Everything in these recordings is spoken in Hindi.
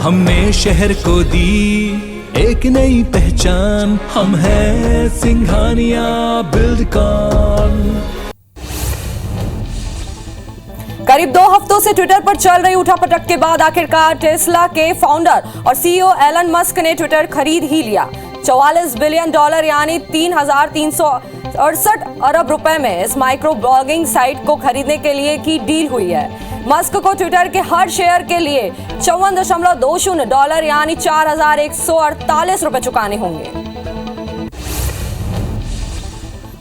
हमने शहर को दी एक नई पहचान, हम हैं सिंघानिया बिल्डकॉन। करीब 2 हफ्तों से ट्विटर पर चल रही उठापटक के बाद आखिरकार टेस्ला के फाउंडर और सीईओ एलन मस्क ने ट्विटर खरीद ही लिया। $44 बिलियन यानी 3,368 अरब रुपए में इस माइक्रो ब्लॉगिंग साइट को खरीदने के लिए की डील हुई है। मस्क को ट्विटर के हर शेयर के लिए $54.20 यानी 4,148 रुपए चुकाने होंगे।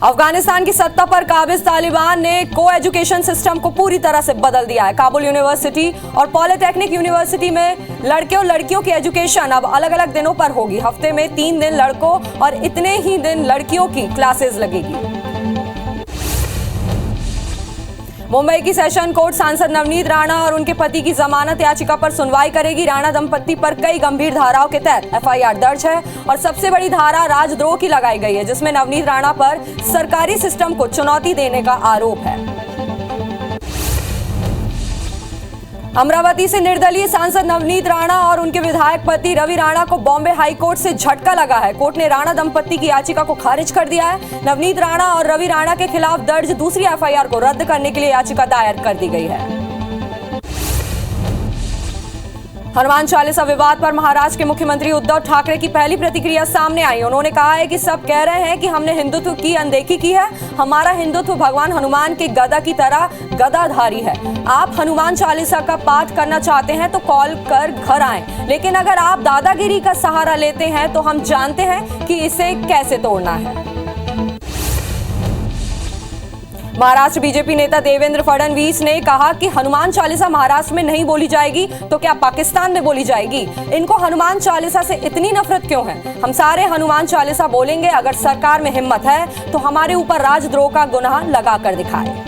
अफगानिस्तान की सत्ता पर काबिज तालिबान ने को एजुकेशन सिस्टम को पूरी तरह से बदल दिया है। काबुल यूनिवर्सिटी और पॉलिटेक्निक यूनिवर्सिटी में लड़के और लड़कियों की एजुकेशन अब अलग अलग दिनों पर होगी। हफ्ते में 3 दिन लड़कों और इतने ही दिन लड़कियों की क्लासेस लगेगी। मुंबई की सेशन कोर्ट सांसद नवनीत राणा और उनके पति की जमानत याचिका पर सुनवाई करेगी। राणा दंपत्ति पर कई गंभीर धाराओं के तहत एफआईआर दर्ज है और सबसे बड़ी धारा राजद्रोह की लगाई गई है, जिसमें नवनीत राणा पर सरकारी सिस्टम को चुनौती देने का आरोप है। अमरावती से निर्दलीय सांसद नवनीत राणा और उनके विधायक पति रवि राणा को बॉम्बे हाई कोर्ट से झटका लगा है। कोर्ट ने राणा दंपत्ति की याचिका को खारिज कर दिया है। नवनीत राणा और रवि राणा के खिलाफ दर्ज दूसरी एफआईआर को रद्द करने के लिए याचिका दायर कर दी गई है। हनुमान चालीसा विवाद पर महाराष्ट्र के मुख्यमंत्री उद्धव ठाकरे की पहली प्रतिक्रिया सामने आई। उन्होंने कहा है कि सब कह रहे हैं कि हमने हिंदुत्व की अनदेखी की है। हमारा हिंदुत्व भगवान हनुमान के गदा की तरह गदाधारी है। आप हनुमान चालीसा का पाठ करना चाहते हैं तो कॉल कर घर आएं, लेकिन अगर आप दादागिरी का सहारा लेते हैं तो हम जानते हैं कि इसे कैसे तोड़ना है। महाराष्ट्र बीजेपी नेता देवेंद्र फडणवीस ने कहा कि हनुमान चालीसा महाराष्ट्र में नहीं बोली जाएगी तो क्या पाकिस्तान में बोली जाएगी? इनको हनुमान चालीसा से इतनी नफरत क्यों है? हम सारे हनुमान चालीसा बोलेंगे। अगर सरकार में हिम्मत है तो हमारे ऊपर राजद्रोह का गुनाह लगा कर दिखाए।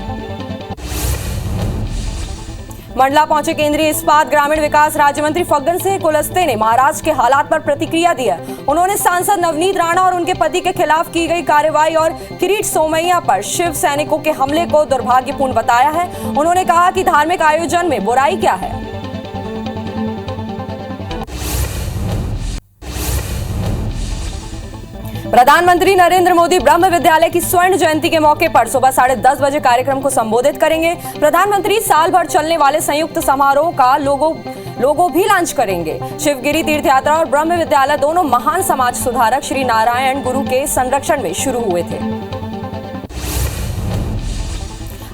मंडला पहुंचे केंद्रीय इस्पात ग्रामीण विकास राज्य मंत्री फग्गन सिंह कुलस्ते ने महाराष्ट्र के हालात पर प्रतिक्रिया दी है। उन्होंने सांसद नवनीत राणा और उनके पति के खिलाफ की गई कार्रवाई और किरीट सोमैया पर शिव सैनिकों के हमले को दुर्भाग्यपूर्ण बताया है। उन्होंने कहा कि धार्मिक आयोजन में बुराई क्या है। प्रधानमंत्री नरेंद्र मोदी ब्रह्म विद्यालय की स्वर्ण जयंती के मौके पर सुबह 10:30 बजे कार्यक्रम को संबोधित करेंगे। प्रधानमंत्री साल भर चलने वाले संयुक्त समारोह का लोगो भी लॉन्च करेंगे। शिवगिरी तीर्थ यात्रा और ब्रह्म विद्यालय दोनों महान समाज सुधारक श्री नारायण गुरु के संरक्षण में शुरू हुए थे।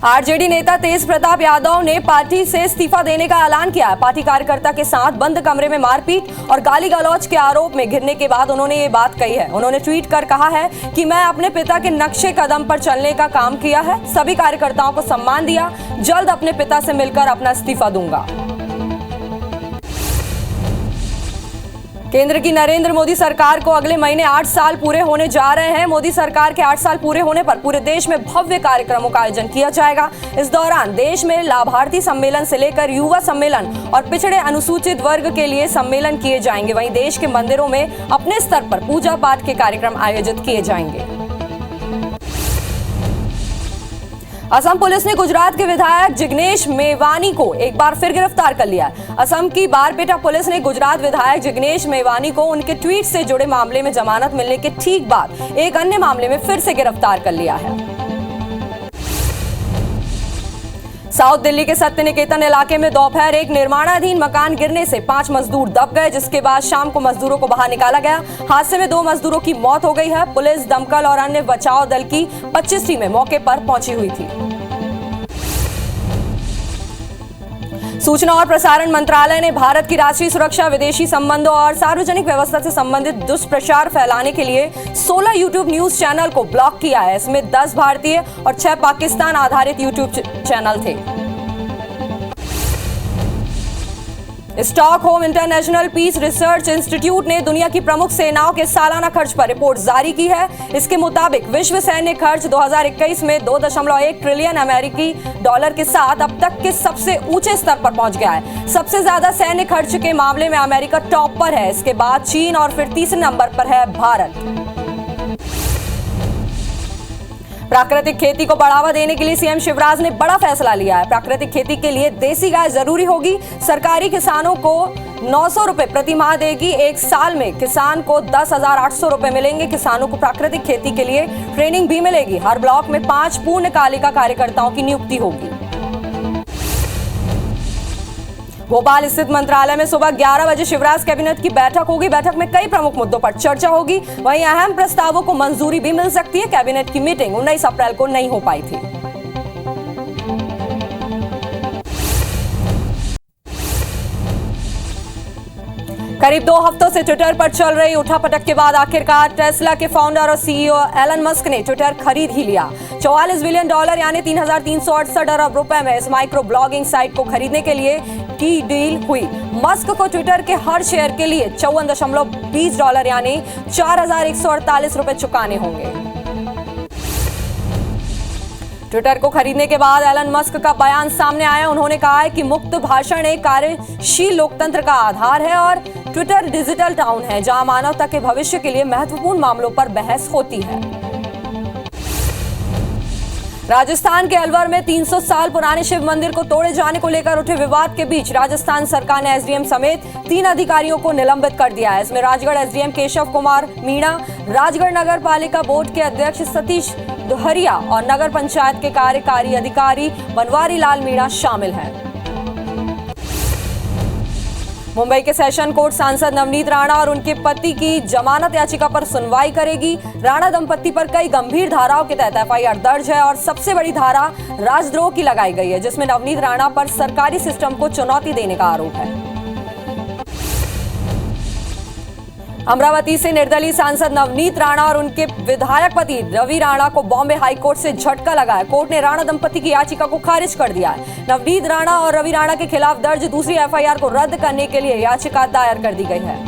आरजेडी नेता तेज प्रताप यादव ने पार्टी से इस्तीफा देने का ऐलान किया है। पार्टी कार्यकर्ता के साथ बंद कमरे में मारपीट और गाली गलौज के आरोप में घिरने के बाद उन्होंने ये बात कही है। उन्होंने ट्वीट कर कहा है कि मैं अपने पिता के नक्शे कदम पर चलने का काम किया है, सभी कार्यकर्ताओं को सम्मान दिया, जल्द अपने पिता से मिलकर अपना इस्तीफा दूंगा। केंद्र की नरेंद्र मोदी सरकार को अगले महीने 8 साल पूरे होने जा रहे हैं। मोदी सरकार के 8 साल पूरे होने पर पूरे देश में भव्य कार्यक्रमों का आयोजन किया जाएगा। इस दौरान देश में लाभार्थी सम्मेलन से लेकर युवा सम्मेलन और पिछड़े अनुसूचित वर्ग के लिए सम्मेलन किए जाएंगे। वहीं देश के मंदिरों में अपने स्तर पर पूजा पाठ के कार्यक्रम आयोजित किए जाएंगे। असम पुलिस ने गुजरात के विधायक जिग्नेश मेवानी को एक बार फिर गिरफ्तार कर लिया है। असम की बारपेटा पुलिस ने गुजरात विधायक जिग्नेश मेवानी को उनके ट्वीट से जुड़े मामले में जमानत मिलने के ठीक बाद एक अन्य मामले में फिर से गिरफ्तार कर लिया है। साउथ दिल्ली के सत्य निकेतन इलाके में दोपहर एक निर्माणाधीन मकान गिरने से 5 मजदूर दब गए, जिसके बाद शाम को मजदूरों को बाहर निकाला गया। हादसे में 2 मजदूरों की मौत हो गई है। पुलिस, दमकल और अन्य बचाव दल की 25 टीमें मौके पर पहुंची हुई थी। सूचना और प्रसारण मंत्रालय ने भारत की राष्ट्रीय सुरक्षा, विदेशी संबंधों और सार्वजनिक व्यवस्था से संबंधित दुष्प्रचार फैलाने के लिए 16 यूट्यूब न्यूज चैनल को ब्लॉक किया है। इसमें 10 भारतीय और 6 पाकिस्तान आधारित यूट्यूब चैनल थे। Stockholm International Peace Research Institute ने दुनिया की प्रमुख सेनाओं के सालाना खर्च पर रिपोर्ट जारी की है। इसके मुताबिक विश्व सैन्य खर्च 2021 में 2.1 ट्रिलियन अमेरिकी डॉलर के साथ अब तक के सबसे ऊंचे स्तर पर पहुंच गया है। सबसे ज्यादा सैन्य खर्च के मामले में अमेरिका टॉप पर है, इसके बाद चीन और फिर तीसरे नंबर पर है भारत। प्राकृतिक खेती को बढ़ावा देने के लिए सीएम शिवराज ने बड़ा फैसला लिया है। प्राकृतिक खेती के लिए देसी गाय जरूरी होगी। सरकारी किसानों को 900 रुपए प्रति माह देगी। एक साल में किसान को 10,800 रुपए मिलेंगे। किसानों को प्राकृतिक खेती के लिए ट्रेनिंग भी मिलेगी। हर ब्लॉक में 5 पूर्णकालिका कार्यकर्ताओं की नियुक्ति होगी। भोपाल स्थित मंत्रालय में सुबह 11 बजे शिवराज कैबिनेट की बैठक होगी। बैठक में कई प्रमुख मुद्दों पर चर्चा होगी। वहीं अहम प्रस्तावों को मंजूरी भी मिल सकती है। कैबिनेट की मीटिंग 19 अप्रैल को नहीं हो पाई थी। करीब 2 हफ्तों से ट्विटर पर चल रही उठापटक के बाद आखिरकार टेस्ला के फाउंडर और सीईओ एलन मस्क ने ट्विटर खरीद ही लिया। $44 बिलियन यानी 3,368 अरब रुपए में इस माइक्रो ब्लॉगिंग साइट को खरीदने के लिए की डील हुई। मस्क को ट्विटर के हर शेयर के लिए $54.20 यानी 4,148 रुपए चुकाने होंगे। ट्विटर को खरीदने के बाद एलन मस्क का बयान सामने आया। उन्होंने कहा है कि मुक्त भाषण एक कार्यशील लोकतंत्र का आधार है और ट्विटर डिजिटल टाउन है जहां मानवता के भविष्य के लिए महत्वपूर्ण मामलों पर बहस होती है। राजस्थान के अलवर में 300 साल पुराने शिव मंदिर को तोड़े जाने को लेकर उठे विवाद के बीच राजस्थान सरकार ने एसडीएम समेत 3 अधिकारियों को निलंबित कर दिया है। इसमें राजगढ़ एसडीएम केशव कुमार मीणा, राजगढ़ नगर पालिका बोर्ड के अध्यक्ष सतीश दुहरिया और नगर पंचायत के कार्यकारी अधिकारी बनवारी लाल मीणा शामिल हैं। मुंबई के सेशन कोर्ट सांसद नवनीत राणा और उनके पति की जमानत याचिका पर सुनवाई करेगी। राणा दंपति पर कई गंभीर धाराओं के तहत एफआईआर दर्ज है और सबसे बड़ी धारा राजद्रोह की लगाई गई है, जिसमें नवनीत राणा पर सरकारी सिस्टम को चुनौती देने का आरोप है। अमरावती से निर्दलीय सांसद नवनीत राणा और उनके विधायक पति रवि राणा को बॉम्बे हाईकोर्ट से झटका लगा है। कोर्ट ने राणा दंपति की याचिका को खारिज कर दिया है। नवनीत राणा और रवि राणा के खिलाफ दर्ज दूसरी एफआईआर को रद्द करने के लिए याचिका दायर कर दी गई है।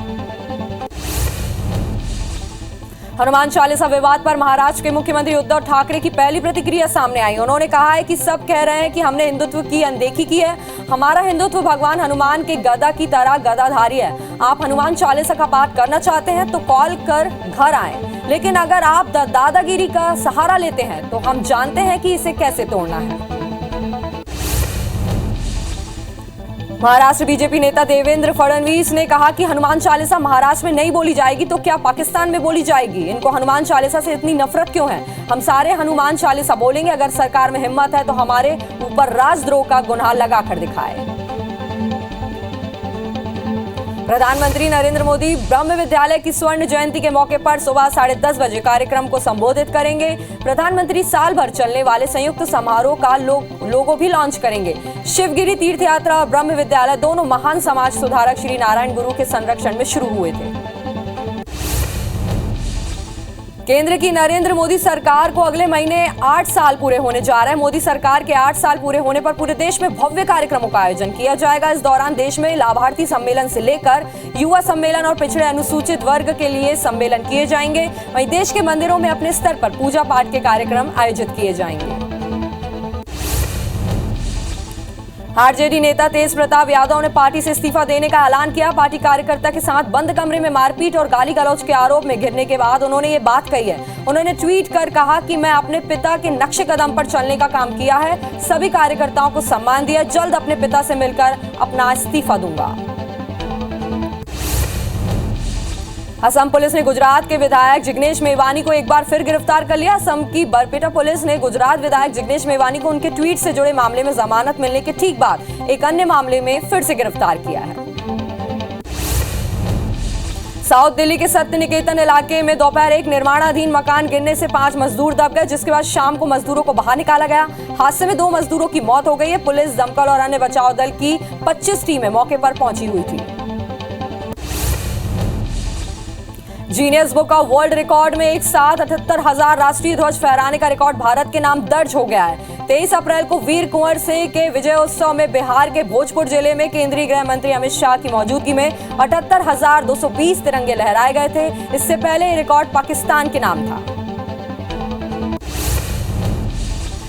हनुमान चालीसा विवाद पर महाराष्ट्र के मुख्यमंत्री उद्धव ठाकरे की पहली प्रतिक्रिया सामने आई। उन्होंने कहा है कि सब कह रहे हैं कि हमने हिंदुत्व की अनदेखी की है। हमारा हिंदुत्व भगवान हनुमान के गदा की तरह गदाधारी है। आप हनुमान चालीसा का पाठ करना चाहते हैं तो कॉल कर घर आएं, लेकिन अगर आप दादागिरी का सहारा लेते हैं तो हम जानते हैं कि इसे कैसे तोड़ना है। महाराष्ट्र बीजेपी नेता देवेंद्र फडणवीस ने कहा कि हनुमान चालीसा महाराष्ट्र में नहीं बोली जाएगी तो क्या पाकिस्तान में बोली जाएगी? इनको हनुमान चालीसा से इतनी नफरत क्यों है? हम सारे हनुमान चालीसा बोलेंगे। अगर सरकार में हिम्मत है तो हमारे ऊपर राजद्रोह का गुनाह लगाकर दिखाए। प्रधानमंत्री नरेंद्र मोदी ब्रह्म विद्यालय की स्वर्ण जयंती के मौके पर सुबह 10:30 बजे कार्यक्रम को संबोधित करेंगे। प्रधानमंत्री साल भर चलने वाले संयुक्त समारोह का लोगो भी लॉन्च करेंगे। शिवगिरी तीर्थ यात्रा और ब्रह्म विद्यालय दोनों महान समाज सुधारक श्री नारायण गुरु के संरक्षण में शुरू हुए थे। केंद्र की नरेंद्र मोदी सरकार को अगले महीने 8 साल पूरे होने जा रहे हैं। मोदी सरकार के 8 साल पूरे होने पर पूरे देश में भव्य कार्यक्रमों का आयोजन किया जाएगा। इस दौरान देश में लाभार्थी सम्मेलन से लेकर युवा सम्मेलन और पिछड़े अनुसूचित वर्ग के लिए सम्मेलन किए जाएंगे। वहीं देश के मंदिरों में अपने स्तर पर पूजा पाठ के कार्यक्रम आयोजित किए जाएंगे। आरजेडी नेता तेज प्रताप यादव ने पार्टी से इस्तीफा देने का ऐलान किया। पार्टी कार्यकर्ता के साथ बंद कमरे में मारपीट और गाली गलौज के आरोप में घिरने के बाद उन्होंने ये बात कही है। उन्होंने ट्वीट कर कहा कि मैं अपने पिता के नक्शे कदम पर चलने का काम किया है, सभी कार्यकर्ताओं को सम्मान दिया, जल्द अपने पिता से मिलकर अपना इस्तीफा दूंगा। असम पुलिस ने गुजरात के विधायक जिग्नेश मेवानी को एक बार फिर गिरफ्तार कर लिया। असम की बरपेटा पुलिस ने गुजरात विधायक जिग्नेश मेवानी को उनके ट्वीट से जुड़े मामले में जमानत मिलने के ठीक बाद एक अन्य मामले में फिर से गिरफ्तार किया है। साउथ दिल्ली के सत्य निकेतन इलाके में दोपहर एक निर्माणाधीन मकान गिरने से 5 मजदूर दब गए, जिसके बाद शाम को मजदूरों को बाहर निकाला गया। हादसे में 2 मजदूरों की मौत हो गई है। पुलिस, दमकल और अन्य बचाव दल की 25 टीमें मौके पर पहुंची हुई थी। Genius book of world record में एक साथ 78,000 राष्ट्रीय ध्वज फहराने का रिकॉर्ड भारत के नाम दर्ज हो गया है। 23 अप्रैल को वीर कुंवर सिंह के विजयोत्सव में बिहार के भोजपुर जिले में केंद्रीय गृह मंत्री अमित शाह की मौजूदगी में 78,220 तिरंगे लहराए गए थे। इससे पहले ये रिकॉर्ड पाकिस्तान के नाम था।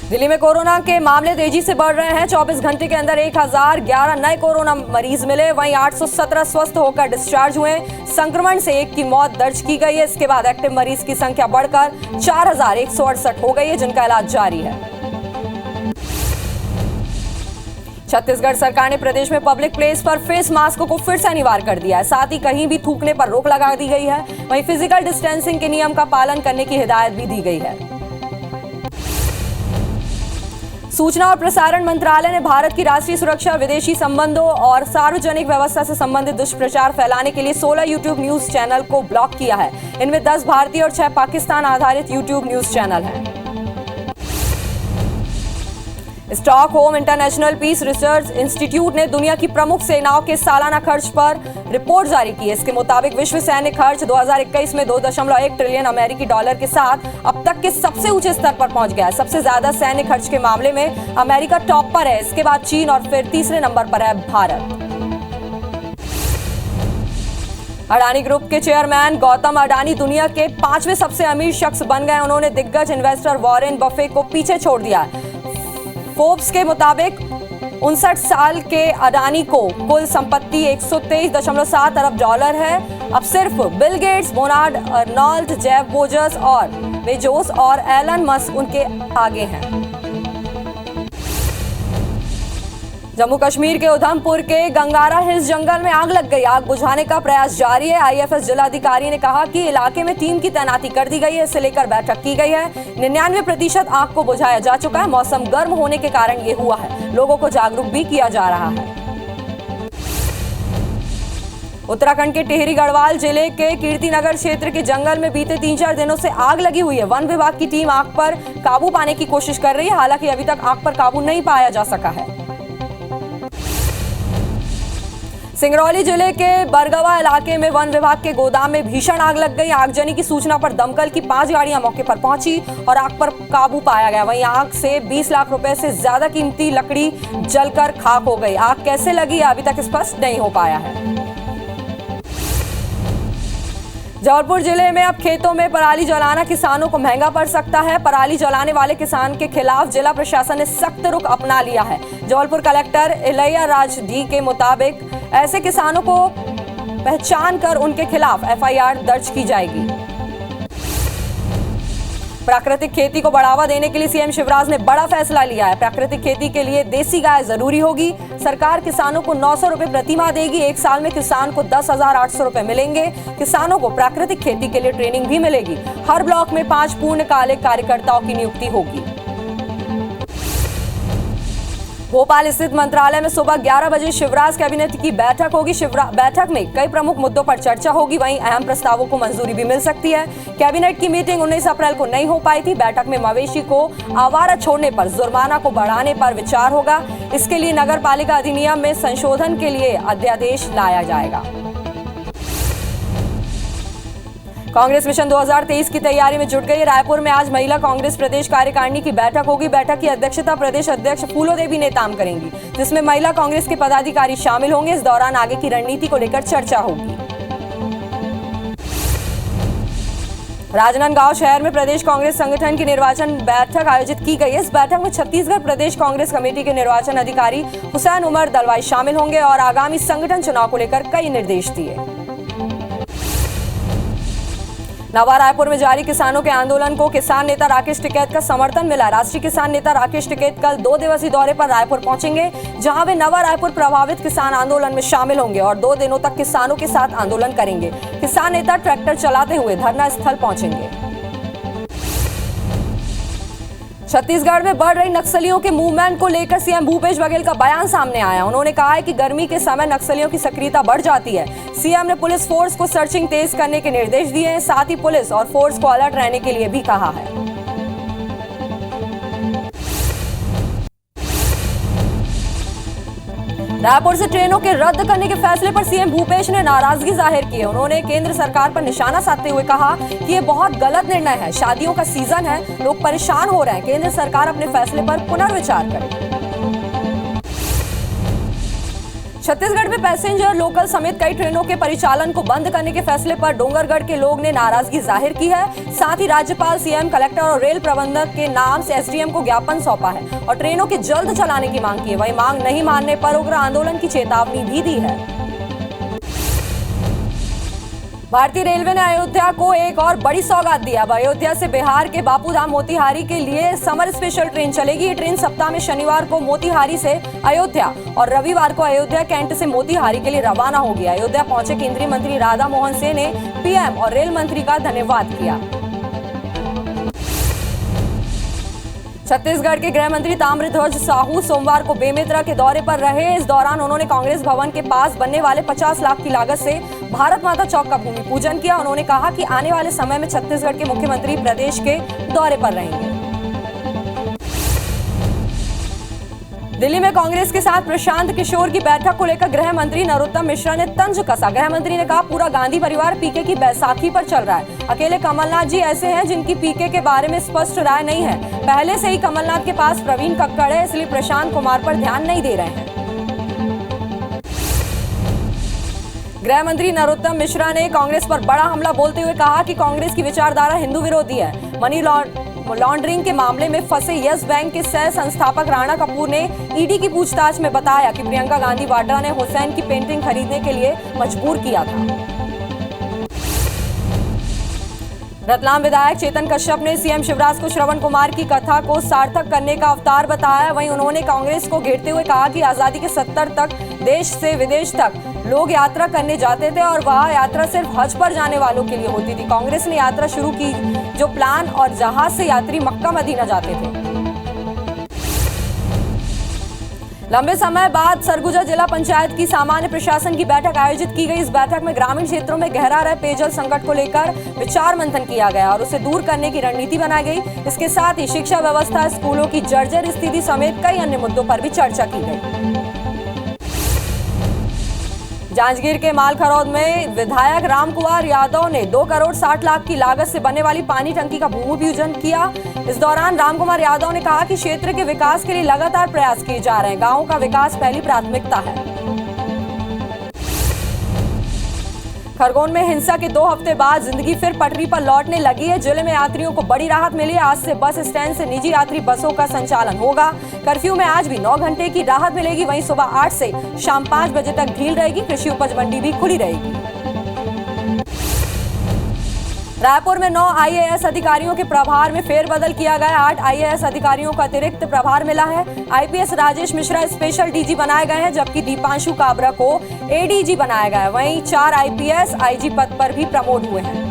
दिल्ली में कोरोना के मामले तेजी से बढ़ रहे हैं। 24 घंटे के अंदर 1011 नए कोरोना मरीज मिले। वहीं 817 स्वस्थ होकर डिस्चार्ज हुए। संक्रमण से 1 की मौत दर्ज की गई है। इसके बाद एक्टिव मरीज की संख्या बढ़कर 4168 हो गई है, जिनका इलाज जारी है। छत्तीसगढ़ सरकार ने प्रदेश में पब्लिक प्लेस पर फेस मास्क को फिर से अनिवार्य कर दिया है। साथ ही कहीं भी थूकने पर रोक लगा दी गई है। वहीं फिजिकल डिस्टेंसिंग के नियम का पालन करने की हिदायत भी दी गई है। सूचना और प्रसारण मंत्रालय ने भारत की राष्ट्रीय सुरक्षा, विदेशी संबंधों और सार्वजनिक व्यवस्था से संबंधित दुष्प्रचार फैलाने के लिए 16 यूट्यूब न्यूज चैनल को ब्लॉक किया है। इनमें 10 भारतीय और 6 पाकिस्तान आधारित यूट्यूब न्यूज चैनल हैं। Stockholm International Peace Research Institute ने दुनिया की प्रमुख सेनाओं के सालाना खर्च पर रिपोर्ट जारी की है। इसके मुताबिक विश्व सैन्य खर्च 2021 में 2.1 ट्रिलियन अमेरिकी डॉलर के साथ अब तक के सबसे ऊंचे स्तर पर पहुंच गया है। सबसे ज्यादा सैन्य खर्च के मामले में अमेरिका टॉप पर है, इसके बाद चीन और फिर तीसरे नंबर पर है भारत। अडानी ग्रुप के चेयरमैन गौतम अडानी दुनिया के 5वें सबसे अमीर शख्स बन गए। उन्होंने दिग्गज इन्वेस्टर वॉरेन बफे को पीछे छोड़ दिया। फोर्ब्स के मुताबिक 59 साल के अडानी को कुल संपत्ति 123.7 अरब डॉलर है। अब सिर्फ Bill gets, Monod Arnold, Jeff Bezos और बेजोस और एलन मस्क उनके आगे हैं। जम्मू कश्मीर के उधमपुर के गंगारा हिल्स जंगल में आग लग गई। आग बुझाने का प्रयास जारी है। आईएफएस जिलाधिकारी ने कहा कि इलाके में टीम की तैनाती कर दी गई है। इसे लेकर बैठक की गई है। 99% आग को बुझाया जा चुका है। मौसम गर्म होने के कारण ये हुआ है। लोगों को जागरूक भी किया जा रहा है। उत्तराखंड के टिहरी गढ़वाल जिले के कीर्तिनगर क्षेत्र के जंगल में बीते 3-4 दिनों से आग लगी हुई है। वन विभाग की टीम आग पर काबू पाने की कोशिश कर रही है। हालांकि अभी तक आग पर काबू नहीं पाया जा सका है। सिंगरौली जिले के बरगवा इलाके में वन विभाग के गोदाम में भीषण आग लग गई। आगजनी की सूचना पर दमकल की 5 गाड़ियां मौके पर पहुंची और आग पर काबू पाया गया। वहीं आग से 20 लाख रुपए से ज्यादा कीमती लकड़ी जलकर खाक हो गई। आग कैसे लगी अभी तक स्पष्ट नहीं हो पाया है। जबलपुर जिले में अब खेतों में पराली जलाना किसानों को महंगा पड़ सकता है। पराली जलाने वाले किसान के खिलाफ जिला प्रशासन ने सख्त रुख अपना लिया है। जबलपुर कलेक्टर इलैया राज डी के मुताबिक ऐसे किसानों को पहचान कर उनके खिलाफ एफआईआर दर्ज की जाएगी। प्राकृतिक खेती को बढ़ावा देने के लिए सीएम शिवराज ने बड़ा फैसला लिया है। प्राकृतिक खेती के लिए देसी गाय जरूरी होगी। सरकार किसानों को 900 रुपए प्रति माह देगी। 1 साल में किसान को 10,800 रुपए मिलेंगे। किसानों को प्राकृतिक खेती के लिए ट्रेनिंग भी मिलेगी। हर ब्लॉक में 5 पूर्णकालिक कार्यकर्ताओं की नियुक्ति होगी। भोपाल स्थित मंत्रालय में सुबह 11 बजे शिवराज कैबिनेट की बैठक होगी। बैठक में कई प्रमुख मुद्दों पर चर्चा होगी। वहीं अहम प्रस्तावों को मंजूरी भी मिल सकती है। कैबिनेट की मीटिंग 19 अप्रैल को नहीं हो पाई थी। बैठक में मवेशी को आवारा छोड़ने पर जुर्माना को बढ़ाने पर विचार होगा। इसके लिए नगर पालिका अधिनियम में संशोधन के लिए अध्यादेश लाया जाएगा। कांग्रेस मिशन 2023 की तैयारी में जुट गई। रायपुर में आज महिला कांग्रेस प्रदेश कार्यकारिणी की बैठक होगी। बैठक की अध्यक्षता प्रदेश अध्यक्ष फूलो देवी नेताम करेंगी, जिसमें महिला कांग्रेस के पदाधिकारी शामिल होंगे। इस दौरान आगे की रणनीति को लेकर चर्चा होगी। राजनांदगांव शहर में प्रदेश कांग्रेस संगठन की निर्वाचन बैठक आयोजित की गई है। इस बैठक में छत्तीसगढ़ प्रदेश कांग्रेस कमेटी के निर्वाचन अधिकारी हुसैन उमर दलवाई शामिल होंगे और आगामी संगठन चुनाव को लेकर कई निर्देश दिए। नवा रायपुर में जारी किसानों के आंदोलन को किसान नेता राकेश टिकैत का समर्थन मिला। राष्ट्रीय किसान नेता राकेश टिकैत कल 2 दिवसीय दौरे पर रायपुर पहुंचेंगे, जहां वे नवा रायपुर प्रभावित किसान आंदोलन में शामिल होंगे और 2 दिनों तक किसानों के साथ आंदोलन करेंगे। किसान नेता ट्रैक्टर चलाते हुए धरना स्थल पहुंचेंगे। छत्तीसगढ़ में बढ़ रही नक्सलियों के मूवमेंट को लेकर सीएम भूपेश बघेल का बयान सामने आया। उन्होंने कहा है कि गर्मी के समय नक्सलियों की सक्रियता बढ़ जाती है। सीएम ने पुलिस फोर्स को सर्चिंग तेज करने के निर्देश दिए हैं। साथ ही पुलिस और फोर्स को अलर्ट रहने के लिए भी कहा है। रायपुर से ट्रेनों के रद्द करने के फैसले पर सीएम भूपेश ने नाराजगी जाहिर की है। उन्होंने केंद्र सरकार पर निशाना साधते हुए कहा कि ये बहुत गलत निर्णय है। शादियों का सीजन है, लोग परेशान हो रहे हैं। केंद्र सरकार अपने फैसले पर पुनर्विचार करे। छत्तीसगढ़ में पैसेंजर, लोकल समेत कई ट्रेनों के परिचालन को बंद करने के फैसले पर डोंगरगढ़ के लोग ने नाराजगी जाहिर की है। साथ ही राज्यपाल, सीएम, कलेक्टर और रेल प्रबंधक के नाम से एसडीएम को ज्ञापन सौंपा है और ट्रेनों के जल्द चलाने की मांग की है। वहीं मांग नहीं मानने पर उग्र आंदोलन की चेतावनी भी दी है। भारतीय रेलवे ने अयोध्या को एक और बड़ी सौगात दी। अब अयोध्या से बिहार के बापूधाम मोतिहारी के लिए समर स्पेशल ट्रेन चलेगी। ये ट्रेन सप्ताह में शनिवार को मोतिहारी से अयोध्या और रविवार को अयोध्या कैंट से मोतिहारी के लिए रवाना होगी। अयोध्या पहुंचे केंद्रीय मंत्री राधा मोहन सिंह ने पीएम और रेल मंत्री का धन्यवाद किया। छत्तीसगढ़ के गृह मंत्री ताम्रध्वज साहू सोमवार को बेमेतरा के दौरे पर रहे। इस दौरान उन्होंने कांग्रेस भवन के पास बनने वाले 50 लाख की लागत से भारत माता चौक का भूमि पूजन किया। उन्होंने कहा कि आने वाले समय में छत्तीसगढ़ के मुख्यमंत्री प्रदेश के दौरे पर रहेंगे। दिल्ली में कांग्रेस के साथ प्रशांत किशोर की बैठक को लेकर गृह मंत्री नरोत्तम मिश्रा ने तंज कसा। गृह मंत्री ने कहा, पूरा गांधी परिवार पीके की बैसाखी पर चल रहा है। अकेले कमलनाथ जी ऐसे हैं जिनकी पीके के बारे में स्पष्ट राय नहीं है। पहले से ही कमलनाथ के पास प्रवीण कक्कड़ है, इसलिए प्रशांत कुमार पर ध्यान नहीं दे रहे हैं। गृह मंत्री नरोत्तम मिश्रा ने कांग्रेस पर बड़ा हमला बोलते हुए कहा कि कांग्रेस की विचारधारा हिंदू विरोधी है। मनी लॉन्ड्रिंग के मामले में फंसे यस बैंक के सह संस्थापक राणा कपूर ने ईडी की पूछताछ में बताया कि प्रियंका गांधी वाड्रा ने हुसैन की पेंटिंग खरीदने के लिए मजबूर किया था। रतलाम विधायक चेतन कश्यप ने सीएम शिवराज को श्रवण कुमार की कथा को सार्थक करने का अवतार बताया। वहीं उन्होंने कांग्रेस को घेरते हुए कहा कि आजादी के 70 तक देश से विदेश तक लोग यात्रा करने जाते थे और वह यात्रा सिर्फ हज पर जाने वालों के लिए होती थी। कांग्रेस ने यात्रा शुरू की जो प्लान और जहाज से यात्री मक्का मदीना जाते थे। लंबे समय बाद सरगुजा जिला पंचायत की सामान्य प्रशासन की बैठक आयोजित की गई। इस बैठक में ग्रामीण क्षेत्रों में गहरा रहे पेयजल संकट को लेकर विचार मंथन किया गया और उसे दूर करने की रणनीति बनाई गई। इसके साथ ही शिक्षा व्यवस्था, स्कूलों की जर्जर स्थिति समेत कई अन्य मुद्दों पर भी चर्चा की गई। जांजगीर के मालखरौद में विधायक रामकुमार यादव ने 2 करोड़ 60 लाख की लागत से बनने वाली पानी टंकी का भूमि पूजन किया। इस दौरान रामकुमार यादव ने कहा कि क्षेत्र के विकास के लिए लगातार प्रयास किए जा रहे हैं। गांवों का विकास पहली प्राथमिकता है। खरगोन में हिंसा के 2 हफ्ते बाद जिंदगी फिर पटरी पर लौटने लगी है। जिले में यात्रियों को बड़ी राहत मिली। आज से बस स्टैंड से निजी यात्री बसों का संचालन होगा। कर्फ्यू में आज भी 9 घंटे की राहत मिलेगी। वहीं सुबह 8 से शाम 5 बजे तक ढील रहेगी। कृषि उपज मंडी भी खुली रहेगी। रायपुर में 9 आईएएस अधिकारियों के प्रभार में फेरबदल किया गया। 8 आईएएस अधिकारियों का अतिरिक्त प्रभार मिला है। IPS Rajesh Mishra special DG बनाए गए हैं, जबकि दीपांशु काबरा को एडीजी बनाया गया है। वहीं 4 आईपीएस आईजी पद पर भी प्रमोट हुए हैं।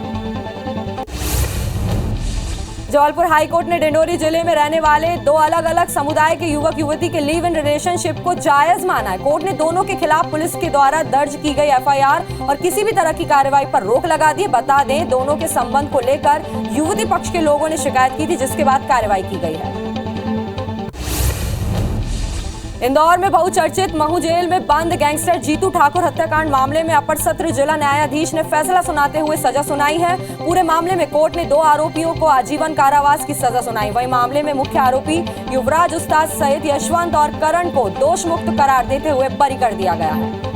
जबलपुर हाईकोर्ट ने डिंडोरी जिले में रहने वाले 2 अलग अलग समुदाय के युवक युवती के लिव इन रिलेशनशिप को जायज माना है। कोर्ट ने दोनों के खिलाफ पुलिस के द्वारा दर्ज की गई एफआईआर और किसी भी तरह की कार्रवाई पर रोक लगा दी। बता दें, दोनों के संबंध को लेकर युवती पक्ष के लोगों ने शिकायत की थी, जिसके बाद कार्रवाई की गई है। इंदौर में बहुचर्चित महू जेल में बंद गैंगस्टर जीतू ठाकुर हत्याकांड मामले में अपर सत्र जिला न्यायाधीश ने फैसला सुनाते हुए सजा सुनाई है। पूरे मामले में कोर्ट ने 2 आरोपियों को आजीवन कारावास की सजा सुनाई। वहीं मामले में मुख्य आरोपी युवराज उस्ताद सहित यशवंत और करण को दोष मुक्त करार देते हुए बरी कर दिया गया है।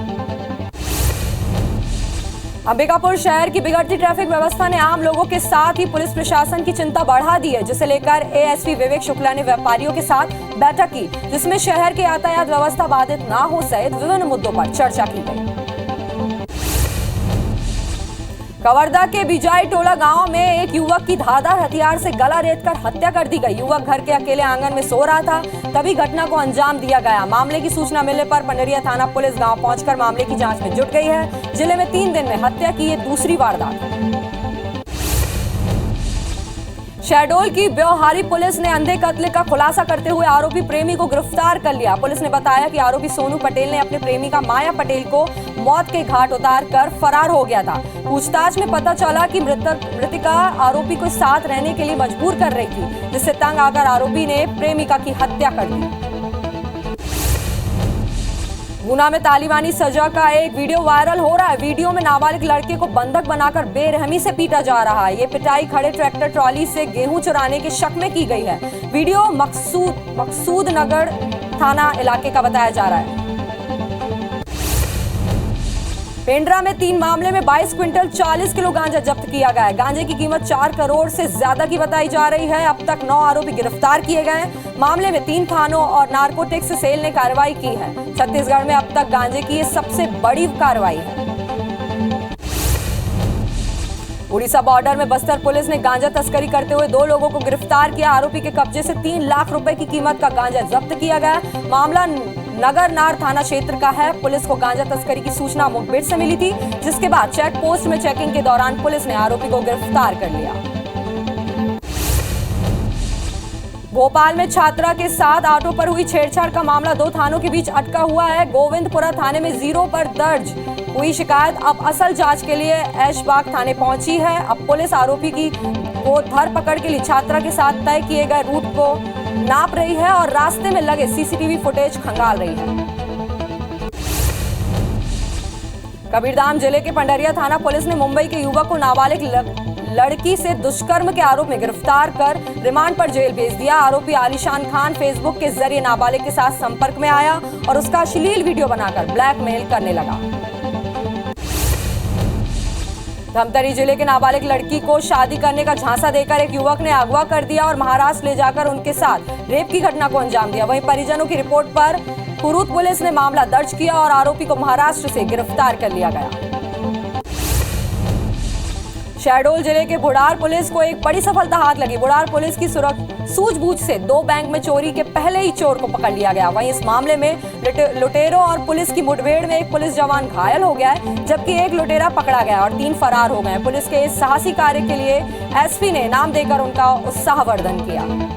अंबिकापुर शहर की बिगड़ती ट्रैफिक व्यवस्था ने आम लोगों के साथ ही पुलिस प्रशासन की चिंता बढ़ा दी है, जिसे लेकर एएसपी विवेक शुक्ला ने व्यापारियों के साथ बैठक की, जिसमें शहर की यातायात व्यवस्था बाधित न हो सहित विभिन्न मुद्दों पर चर्चा की गई। कवर्धा के बिजाई टोला गांव में एक युवक की धारदार हथियार से गला रेतकर हत्या कर दी गई। युवक घर के अकेले आंगन में सो रहा था, तभी घटना को अंजाम दिया गया। मामले की सूचना मिलने पर पंडरिया थाना पुलिस गांव पहुंचकर मामले की जांच में जुट गई है। जिले में 3 दिन में हत्या की ये दूसरी वारदात है। शहडोल की ब्योहारी पुलिस ने अंधे कत्ल का खुलासा करते हुए आरोपी प्रेमी को गिरफ्तार कर लिया। पुलिस ने बताया कि आरोपी सोनू पटेल ने अपने प्रेमिका माया पटेल को मौत के घाट उतार कर फरार हो गया था। पूछताछ में पता चला कि मृतका आरोपी को साथ रहने के लिए मजबूर कर रही थी, जिससे तंग आकर आरोपी ने प्रेमिका की हत्या कर दी। गुना में तालिबानी सजा का एक वीडियो वायरल हो रहा है। वीडियो में नाबालिग लड़के को बंधक बनाकर बेरहमी से पीटा जा रहा है। ये पिटाई खड़े ट्रैक्टर ट्रॉली से गेहूं चुराने के शक में की गई है। वीडियो मकसूद नगर थाना इलाके का बताया जा रहा है। पेंड्रा में 3 मामले में 22 क्विंटल 40 किलो गांजा जब्त किया गया है। गांजे की कीमत 4 करोड़ से ज्यादा की बताई जा रही है। अब तक 9 आरोपी गिरफ्तार किए गए हैं। मामले में 3 थानों और नारकोटिक्स सेल ने कार्रवाई की है। छत्तीसगढ़ में अब तक गांजे की ये सबसे बड़ी कार्रवाई है। उड़ीसा बॉर्डर में बस्तर पुलिस ने गांजा तस्करी करते हुए 2 लोगों को गिरफ्तार किया। आरोपी के कब्जे से 3 लाख रुपए की कीमत का गांजा जब्त किया गया। मामला नगरनार थाना क्षेत्र का है। पुलिस को गांजा तस्करी की सूचना मुखबिर से मिली थी, जिसके बाद चेक पोस्ट में चेकिंग के दौरान पुलिस ने आरोपी को गिरफ्तार कर लिया। भोपाल में छात्रा के साथ ऑटो पर हुई छेड़छाड़ का मामला 2 थानों के बीच अटका हुआ है। गोविंदपुरा थाने में 0 पर दर्ज हुई शिकायत अब असल जांच के लिए ऐशबाग थाने पहुंची है। अब पुलिस आरोपी को धरपकड़ के लिए छात्रा के साथ तय किए गए रूट को नाप रही है और रास्ते में लगे सीसीटीवी फुटेज खंगाल रही है। कबीरधाम जिले के पंडरिया थाना पुलिस ने मुंबई के युवक को नाबालिग लड़की से दुष्कर्म के आरोप में गिरफ्तार कर रिमांड पर जेल भेज दिया। आरोपी आलिशान खान फेसबुक के जरिए नाबालिग के साथ संपर्क में आया और उसका अश्लील वीडियो बनाकर ब्लैकमेल करने लगा। धमतरी जिले के नाबालिग लड़की को शादी करने का झांसा देकर एक युवक ने अगवा कर दिया और महाराष्ट्र ले जाकर उनके साथ रेप की घटना को अंजाम दिया। वहीं परिजनों की रिपोर्ट पर कुरूद पुलिस ने मामला दर्ज किया और आरोपी को महाराष्ट्र से गिरफ्तार कर लिया गया। शहडोल जिले के बुढ़ार पुलिस को एक बड़ी सफलता हाथ लगी। बुढ़ार पुलिस की सूझबूझ से 2 बैंक में चोरी के पहले ही चोर को पकड़ लिया गया। वहीं इस मामले में लुटेरों और पुलिस की मुठभेड़ में एक पुलिस जवान घायल हो गया है, जबकि एक लुटेरा पकड़ा गया और 3 फरार हो गए। पुलिस के इस साहसी कार्य के लिए एसपी ने इनाम देकर उनका उत्साहवर्धन किया।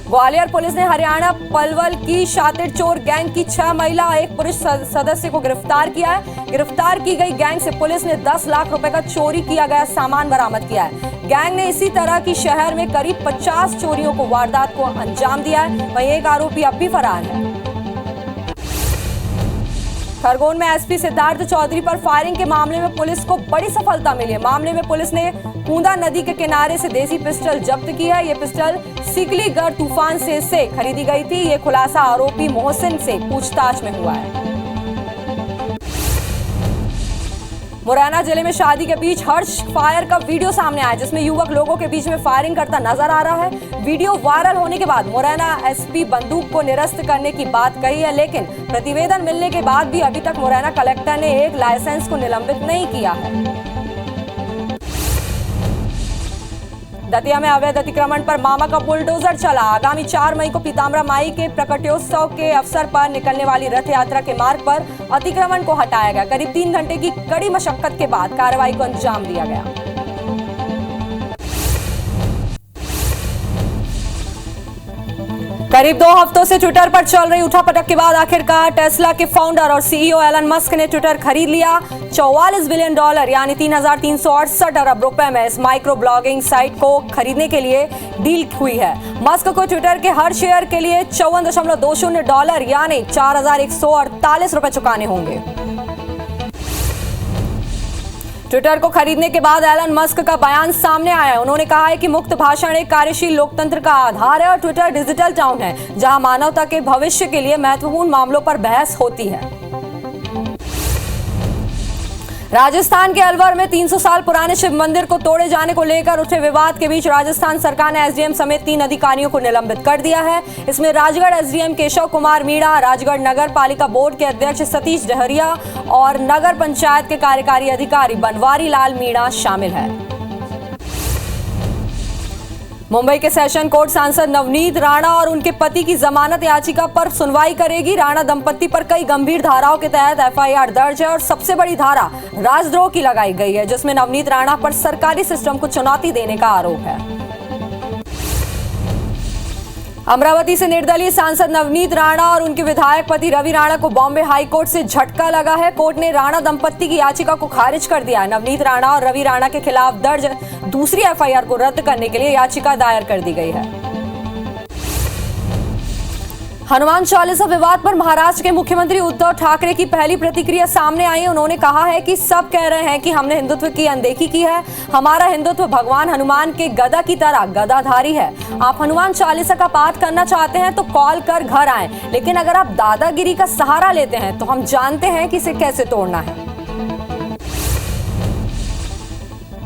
ग्वालियर पुलिस ने हरियाणा पलवल की शातिर चोर गैंग की 6 महिला और 1 पुरुष सदस्य को गिरफ्तार किया है। गिरफ्तार की गई गैंग से पुलिस ने 10 लाख रुपए का चोरी किया गया सामान बरामद किया है। गैंग ने इसी तरह की शहर में करीब 50 चोरियों को वारदात को अंजाम दिया है। वहीं एक आरोपी अब भी फरार है। खरगोन में एसपी सिद्धार्थ चौधरी पर फायरिंग के मामले में पुलिस को बड़ी सफलता मिली है। मामले में पुलिस ने कूंदा नदी के किनारे से देसी पिस्टल जब्त की है। ये पिस्टल सिकलीगढ़ तूफान से खरीदी गई थी। ये खुलासा आरोपी मोहसिन से पूछताछ में हुआ है। मुरैना जिले में शादी के बीच हर्ष फायर का वीडियो सामने आया, जिसमें युवक लोगों के बीच में फायरिंग करता नजर आ रहा है। वीडियो वायरल होने के बाद मुरैना एसपी बंदूक को निरस्त करने की बात कही है, लेकिन प्रतिवेदन मिलने के बाद भी अभी तक मुरैना कलेक्टर ने एक लाइसेंस को निलंबित नहीं किया है। दतिया में अवैध अतिक्रमण पर मामा का बुलडोजर चला। आगामी 4 मई को पीताम्बरा माई के प्रकटोत्सव के अवसर पर निकलने वाली रथ यात्रा के मार्ग पर अतिक्रमण को हटाया गया। करीब 3 घंटे की कड़ी मशक्कत के बाद कार्रवाई को अंजाम दिया गया। करीब 2 हफ्तों से ट्विटर पर चल रही उठापटक के बाद आखिरकार टेस्ला के फाउंडर और सीईओ एलन मस्क ने ट्विटर खरीद लिया। $44 बिलियन यानी 3,368 अरब रुपए में इस माइक्रो ब्लॉगिंग साइट को खरीदने के लिए डील हुई है। मस्क को ट्विटर के हर शेयर के लिए $54.20 यानी 4,148 रुपए चुकाने होंगे। ट्विटर को खरीदने के बाद एलन मस्क का बयान सामने आया है। उन्होंने कहा है कि मुक्त भाषण एक कार्यशील लोकतंत्र का आधार है और ट्विटर डिजिटल टाउन है, जहां मानवता के भविष्य के लिए महत्वपूर्ण मामलों पर बहस होती है। राजस्थान के अलवर में 300 साल पुराने शिव मंदिर को तोड़े जाने को लेकर उठे विवाद के बीच राजस्थान सरकार ने एसडीएम समेत 3 अधिकारियों को निलंबित कर दिया है। इसमें राजगढ़ एसडीएम केशव कुमार मीणा, राजगढ़ नगर पालिका बोर्ड के अध्यक्ष सतीश डहरिया और नगर पंचायत के कार्यकारी अधिकारी बनवारी लाल मीणा शामिल है। मुंबई के सेशन कोर्ट सांसद नवनीत राणा और उनके पति की जमानत याचिका पर सुनवाई करेगी। राणा दंपति पर कई गंभीर धाराओं के तहत एफआईआर दर्ज है और सबसे बड़ी धारा राजद्रोह की लगाई गई है, जिसमें नवनीत राणा पर सरकारी सिस्टम को चुनौती देने का आरोप है। अमरावती से निर्दलीय सांसद नवनीत राणा और उनके विधायक पति रवि राणा को बॉम्बे हाई कोर्ट से झटका लगा है। कोर्ट ने राणा दंपति की याचिका को खारिज कर दिया है। नवनीत राणा और रवि राणा के खिलाफ दर्ज दूसरी एफआईआर को रद्द करने के लिए याचिका दायर कर दी गई है। हनुमान चालीसा विवाद पर महाराष्ट्र के मुख्यमंत्री उद्धव ठाकरे की पहली प्रतिक्रिया सामने आई है। उन्होंने कहा है कि सब कह रहे हैं कि हमने हिंदुत्व की अनदेखी की है। हमारा हिंदुत्व भगवान हनुमान के गदा की तरह गदाधारी है। आप हनुमान चालीसा का पाठ करना चाहते हैं तो कॉल कर घर आएं, लेकिन अगर आप दादागिरी का सहारा लेते हैं तो हम जानते हैं कि इसे कैसे तोड़ना है।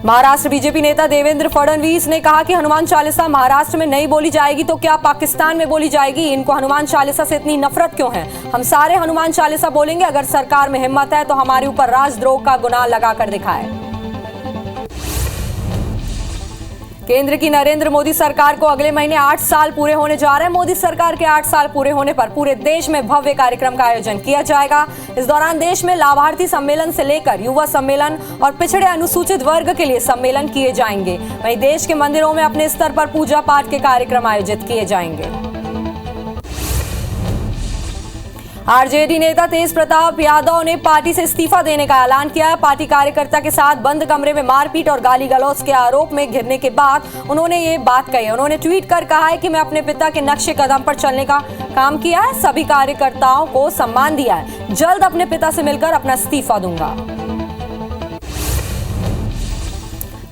महाराष्ट्र बीजेपी नेता देवेंद्र फडणवीस ने कहा कि हनुमान चालीसा महाराष्ट्र में नहीं बोली जाएगी तो क्या पाकिस्तान में बोली जाएगी। इनको हनुमान चालीसा से इतनी नफरत क्यों है। हम सारे हनुमान चालीसा बोलेंगे। अगर सरकार में हिम्मत है तो हमारे ऊपर राजद्रोह का गुनाह लगाकर दिखाए। केंद्र की नरेंद्र मोदी सरकार को अगले महीने 8 साल पूरे होने जा रहे हैं। मोदी सरकार के 8 साल पूरे होने पर पूरे देश में भव्य कार्यक्रम का आयोजन किया जाएगा। इस दौरान देश में लाभार्थी सम्मेलन से लेकर युवा सम्मेलन और पिछड़े अनुसूचित वर्ग के लिए सम्मेलन किए जाएंगे। वहीं देश के मंदिरों में अपने स्तर पर पूजा पाठ के कार्यक्रम आयोजित किए जाएंगे। आरजेडी नेता तेज प्रताप यादव ने पार्टी से इस्तीफा देने का ऐलान किया है। पार्टी कार्यकर्ता के साथ बंद कमरे में मारपीट और गाली गलौज के आरोप में घिरने के बाद उन्होंने ये बात कही। उन्होंने ट्वीट कर कहा है कि मैं अपने पिता के नक्शे कदम पर चलने का काम किया है, सभी कार्यकर्ताओं को सम्मान दिया है, जल्द अपने पिता से मिलकर अपना इस्तीफा दूंगा।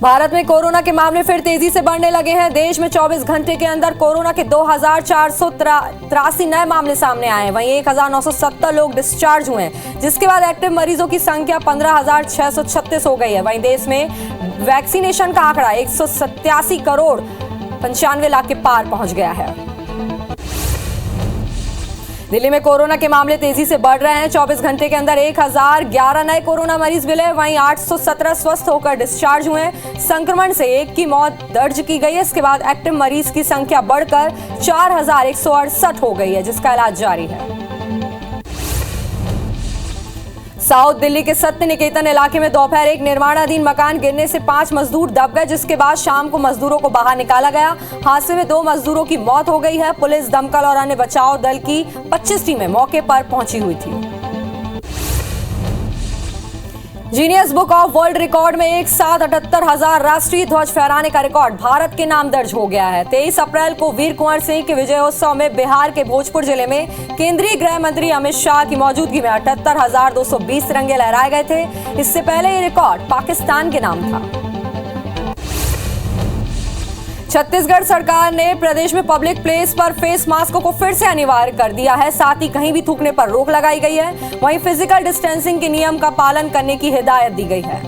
भारत में कोरोना के मामले फिर तेजी से बढ़ने लगे हैं। देश में 24 घंटे के अंदर कोरोना के 2483 नए मामले सामने आए हैं। वहीं 1970 लोग डिस्चार्ज हुए हैं, जिसके बाद एक्टिव मरीजों की संख्या 15,636 हो गई है। वहीं देश में वैक्सीनेशन का आंकड़ा 187 करोड़ 95 लाख के पार पहुंच गया है। दिल्ली में कोरोना के मामले तेजी से बढ़ रहे हैं। 24 घंटे के अंदर 1011 नए कोरोना मरीज मिले। वहीं 817 स्वस्थ होकर डिस्चार्ज हुए। संक्रमण से एक की मौत दर्ज की गई है। इसके बाद एक्टिव मरीज की संख्या बढ़कर 4168 हो गई है, जिसका इलाज जारी है। साउथ दिल्ली के सत्य निकेतन इलाके में दोपहर एक निर्माणाधीन मकान गिरने से 5 मजदूर दब गए, जिसके बाद शाम को मजदूरों को बाहर निकाला गया। हादसे में 2 मजदूरों की मौत हो गई है। पुलिस, दमकल और अन्य बचाव दल की 25 टीमें मौके पर पहुंची हुई थी। Genius book of world record में एक साथ 78,000 राष्ट्रीय ध्वज फहराने का रिकॉर्ड भारत के नाम दर्ज हो गया है। 23 अप्रैल को वीर कुंवर सिंह के विजयोत्सव में बिहार के भोजपुर जिले में केंद्रीय गृह मंत्री अमित शाह की मौजूदगी में 78,220 तिरंगे लहराए गए थे। इससे पहले ये रिकॉर्ड पाकिस्तान के नाम था। छत्तीसगढ़ सरकार ने प्रदेश में पब्लिक प्लेस पर फेस मास्क को फिर से अनिवार्य कर दिया है। साथ ही कहीं भी थूकने पर रोक लगाई गई है। वहीं फिजिकल डिस्टेंसिंग के नियम का पालन करने की हिदायत दी गई है।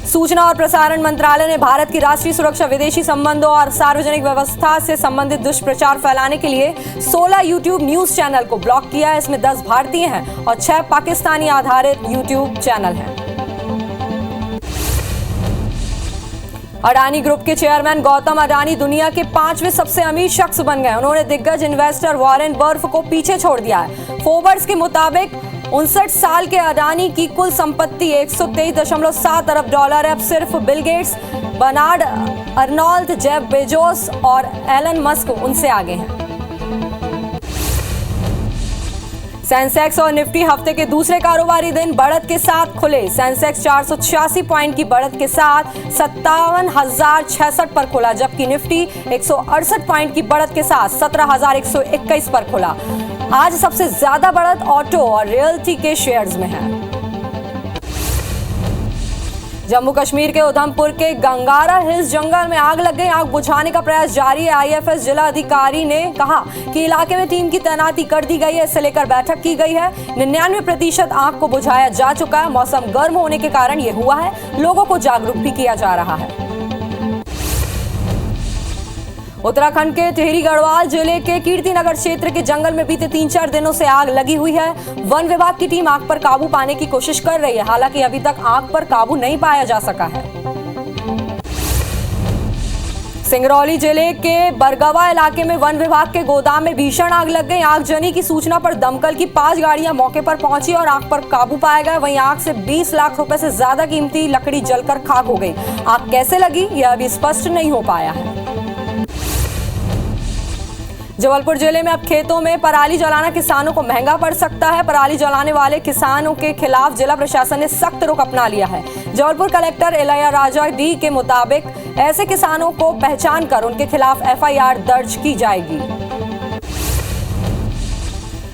सूचना और प्रसारण मंत्रालय ने भारत की राष्ट्रीय सुरक्षा, विदेशी संबंधों और सार्वजनिक व्यवस्था से संबंधित दुष्प्रचार फैलाने के लिए 16 यूट्यूब न्यूज चैनल को ब्लॉक किया है। इसमें 10 भारतीय हैं और 6 पाकिस्तानी आधारित यूट्यूब चैनल हैं। अडानी ग्रुप के चेयरमैन गौतम अडानी दुनिया के 5वें सबसे अमीर शख्स बन गए। उन्होंने दिग्गज इन्वेस्टर वॉरेन बर्फ को पीछे छोड़ दिया है। फोर्ब्स के मुताबिक 59 साल के अडानी की कुल संपत्ति 123.7 अरब डॉलर है। अब सिर्फ Bill Gates, Bernard Arnault, Jeff Bezos और एलन मस्क उनसे आगे हैं। सेंसेक्स और निफ्टी हफ्ते के दूसरे कारोबारी दिन बढ़त के साथ खुले। सेंसेक्स 486 पॉइंट की बढ़त के साथ 57,066 पर खुला, जबकि निफ्टी 168 पॉइंट की बढ़त के साथ 17,121 पर खुला। आज सबसे ज्यादा बढ़त ऑटो और रियल्टी के शेयर्स में है। जम्मू कश्मीर के उधमपुर के गंगारा हिल्स जंगल में आग लग गई। आग बुझाने का प्रयास जारी है। आईएफएस जिला अधिकारी ने कहा कि इलाके में टीम की तैनाती कर दी गई है। इसे लेकर बैठक की गई है। 99% आग को बुझाया जा चुका है। मौसम गर्म होने के कारण ये हुआ है। लोगों को जागरूक भी किया जा रहा है। उत्तराखंड के टिहरी गढ़वाल जिले के कीर्तिनगर क्षेत्र के जंगल में बीते 3-4 दिनों से आग लगी हुई है। वन विभाग की टीम आग पर काबू पाने की कोशिश कर रही है। हालांकि अभी तक आग पर काबू नहीं पाया जा सका है। सिंगरौली जिले के बरगवा इलाके में वन विभाग के गोदाम में भीषण आग लग गई। आगजनी की सूचना पर दमकल की 5 गाड़ियां मौके पर पहुंची और आग पर काबू पाया गया। वहीं आग से 20 लाख रुपए से ज्यादा कीमती लकड़ी जलकर खाक हो गई। आग कैसे लगी यह अभी स्पष्ट नहीं हो पाया है। जबलपुर जिले में अब खेतों में पराली जलाना किसानों को महंगा पड़ सकता है। पराली जलाने वाले किसानों के खिलाफ जिला प्रशासन ने सख्त रुख अपना लिया है। जबलपुर कलेक्टर इलैया राजा डी के मुताबिक ऐसे किसानों को पहचान कर उनके खिलाफ एफआईआर दर्ज की जाएगी।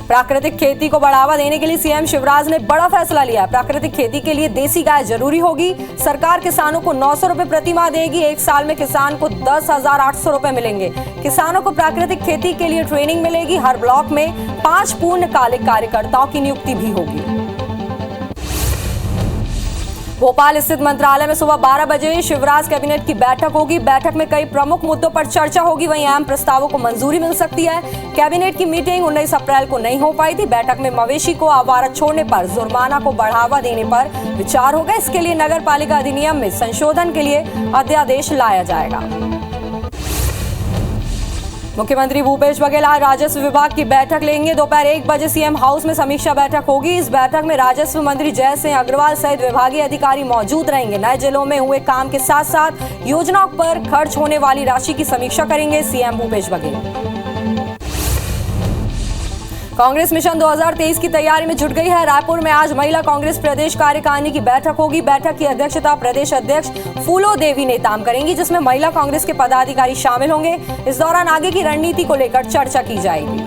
प्राकृतिक खेती को बढ़ावा देने के लिए सीएम शिवराज ने बड़ा फैसला लिया है। प्राकृतिक खेती के लिए देसी गाय जरूरी होगी। सरकार किसानों को 900 रुपए प्रति माह देगी। 1 साल में किसान को 10,800 रुपए मिलेंगे। किसानों को प्राकृतिक खेती के लिए ट्रेनिंग मिलेगी। हर ब्लॉक में 5 पूर्णकालिक कार्यकर्ताओं की नियुक्ति भी होगी। भोपाल स्थित मंत्रालय में सुबह 12 बजे शिवराज कैबिनेट की बैठक होगी। बैठक में कई प्रमुख मुद्दों पर चर्चा होगी। वहीं अहम प्रस्तावों को मंजूरी मिल सकती है। कैबिनेट की मीटिंग 19 अप्रैल को नहीं हो पाई थी। बैठक में मवेशी को आवारा छोड़ने पर जुर्माना को बढ़ावा देने पर विचार होगा। इसके लिए नगर पालिका अधिनियम में संशोधन के लिए अध्यादेश लाया जाएगा। मुख्यमंत्री भूपेश बघेल आज राजस्व विभाग की बैठक लेंगे। दोपहर 1 बजे सीएम हाउस में समीक्षा बैठक होगी। इस बैठक में राजस्व मंत्री जय सिंह अग्रवाल सहित विभागीय अधिकारी मौजूद रहेंगे। नए जिलों में हुए काम के साथ साथ योजनाओं पर खर्च होने वाली राशि की समीक्षा करेंगे सीएम भूपेश बघेल। कांग्रेस मिशन 2023 की तैयारी में जुट गई है। रायपुर में आज महिला कांग्रेस प्रदेश कार्यकारिणी की बैठक होगी। बैठक की अध्यक्षता प्रदेश अध्यक्ष फूलो देवी नेताम करेंगी, जिसमें महिला कांग्रेस के पदाधिकारी शामिल होंगे। इस दौरान आगे की रणनीति को लेकर चर्चा की जाएगी।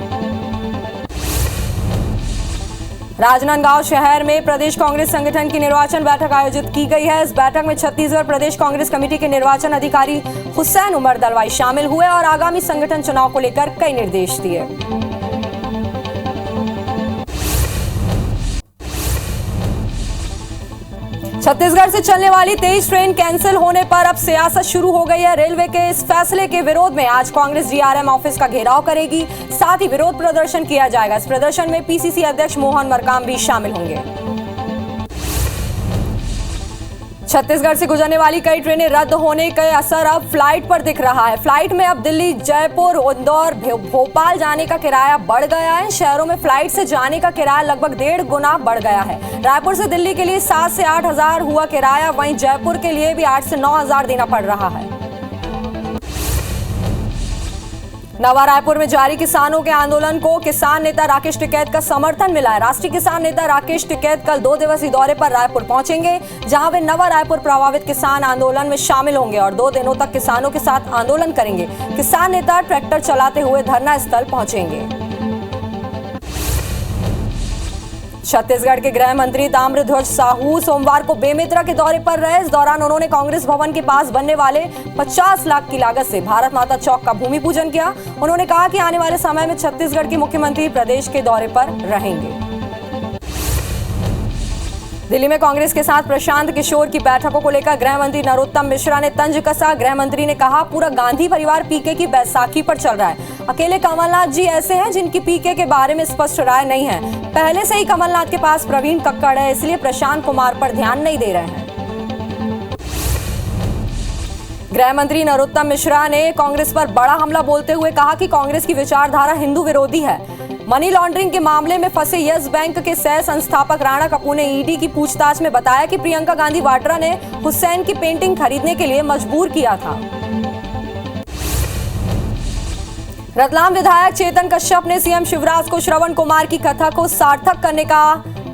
राजनांदगांव शहर में प्रदेश कांग्रेस संगठन की निर्वाचन बैठक आयोजित की गई है। इस बैठक में छत्तीसगढ़ प्रदेश कांग्रेस कमेटी के निर्वाचन अधिकारी हुसैन उमर दलवाई शामिल हुए और आगामी संगठन चुनाव को लेकर कई निर्देश दिए। छत्तीसगढ़ से चलने वाली 23 ट्रेन कैंसिल होने पर अब सियासत शुरू हो गई है। रेलवे के इस फैसले के विरोध में आज कांग्रेस डीआरएम ऑफिस का घेराव करेगी। साथ ही विरोध प्रदर्शन किया जाएगा। इस प्रदर्शन में पीसीसी अध्यक्ष मोहन मरकाम भी शामिल होंगे। छत्तीसगढ़ से गुजरने वाली कई ट्रेनें रद्द होने का असर अब फ्लाइट पर दिख रहा है। फ्लाइट में अब दिल्ली, जयपुर, इंदौर, भोपाल जाने का किराया बढ़ गया है। शहरों में फ्लाइट से जाने का किराया लगभग 1.5 गुना बढ़ गया है। रायपुर से दिल्ली के लिए 7 से 8 हजार हुआ किराया, वहीं जयपुर के लिए भी 8 से 9 हजार देना पड़ रहा है। नवा रायपुर में जारी किसानों के आंदोलन को किसान नेता राकेश टिकैत का समर्थन मिला है। राष्ट्रीय किसान नेता राकेश टिकैत कल 2 दिवसीय दौरे पर रायपुर पहुंचेंगे, जहां वे नवा रायपुर प्रभावित किसान आंदोलन में शामिल होंगे और 2 दिनों तक किसानों के साथ आंदोलन करेंगे। किसान नेता ट्रैक्टर चलाते हुए धरना स्थल पहुंचेंगे। छत्तीसगढ़ के गृह मंत्री ताम्रध्वज साहू सोमवार को बेमेतरा के दौरे पर रहे। इस दौरान उन्होंने कांग्रेस भवन के पास बनने वाले 50 लाख की लागत से भारत माता चौक का भूमि पूजन किया। उन्होंने कहा कि आने वाले समय में छत्तीसगढ़ के मुख्यमंत्री प्रदेश के दौरे पर रहेंगे। दिल्ली में कांग्रेस के साथ प्रशांत किशोर की बैठकों को लेकर गृह मंत्री नरोत्तम मिश्रा ने तंज कसा। गृह मंत्री ने कहा, पूरा गांधी परिवार पीके की बैसाखी पर चल रहा है। अकेले कमलनाथ जी ऐसे हैं जिनकी पीके के बारे में स्पष्ट राय नहीं है। पहले से ही कमलनाथ के पास प्रवीण कक्कड़ है, इसलिए प्रशांत कुमार पर ध्यान नहीं दे रहे हैं। गृह मंत्री नरोत्तम मिश्रा ने कांग्रेस पर बड़ा हमला बोलते हुए कहा कि कांग्रेस की विचारधारा हिंदू विरोधी है। मनी लॉन्ड्रिंग के मामले में फंसे यस बैंक के सह संस्थापक राणा कपूर ने ईडी की पूछताछ में बताया कि प्रियंका गांधी वाड्रा ने हुसैन की पेंटिंग खरीदने के लिए मजबूर किया था। रतलाम विधायक चेतन कश्यप ने सीएम शिवराज को श्रवण कुमार की कथा को सार्थक करने का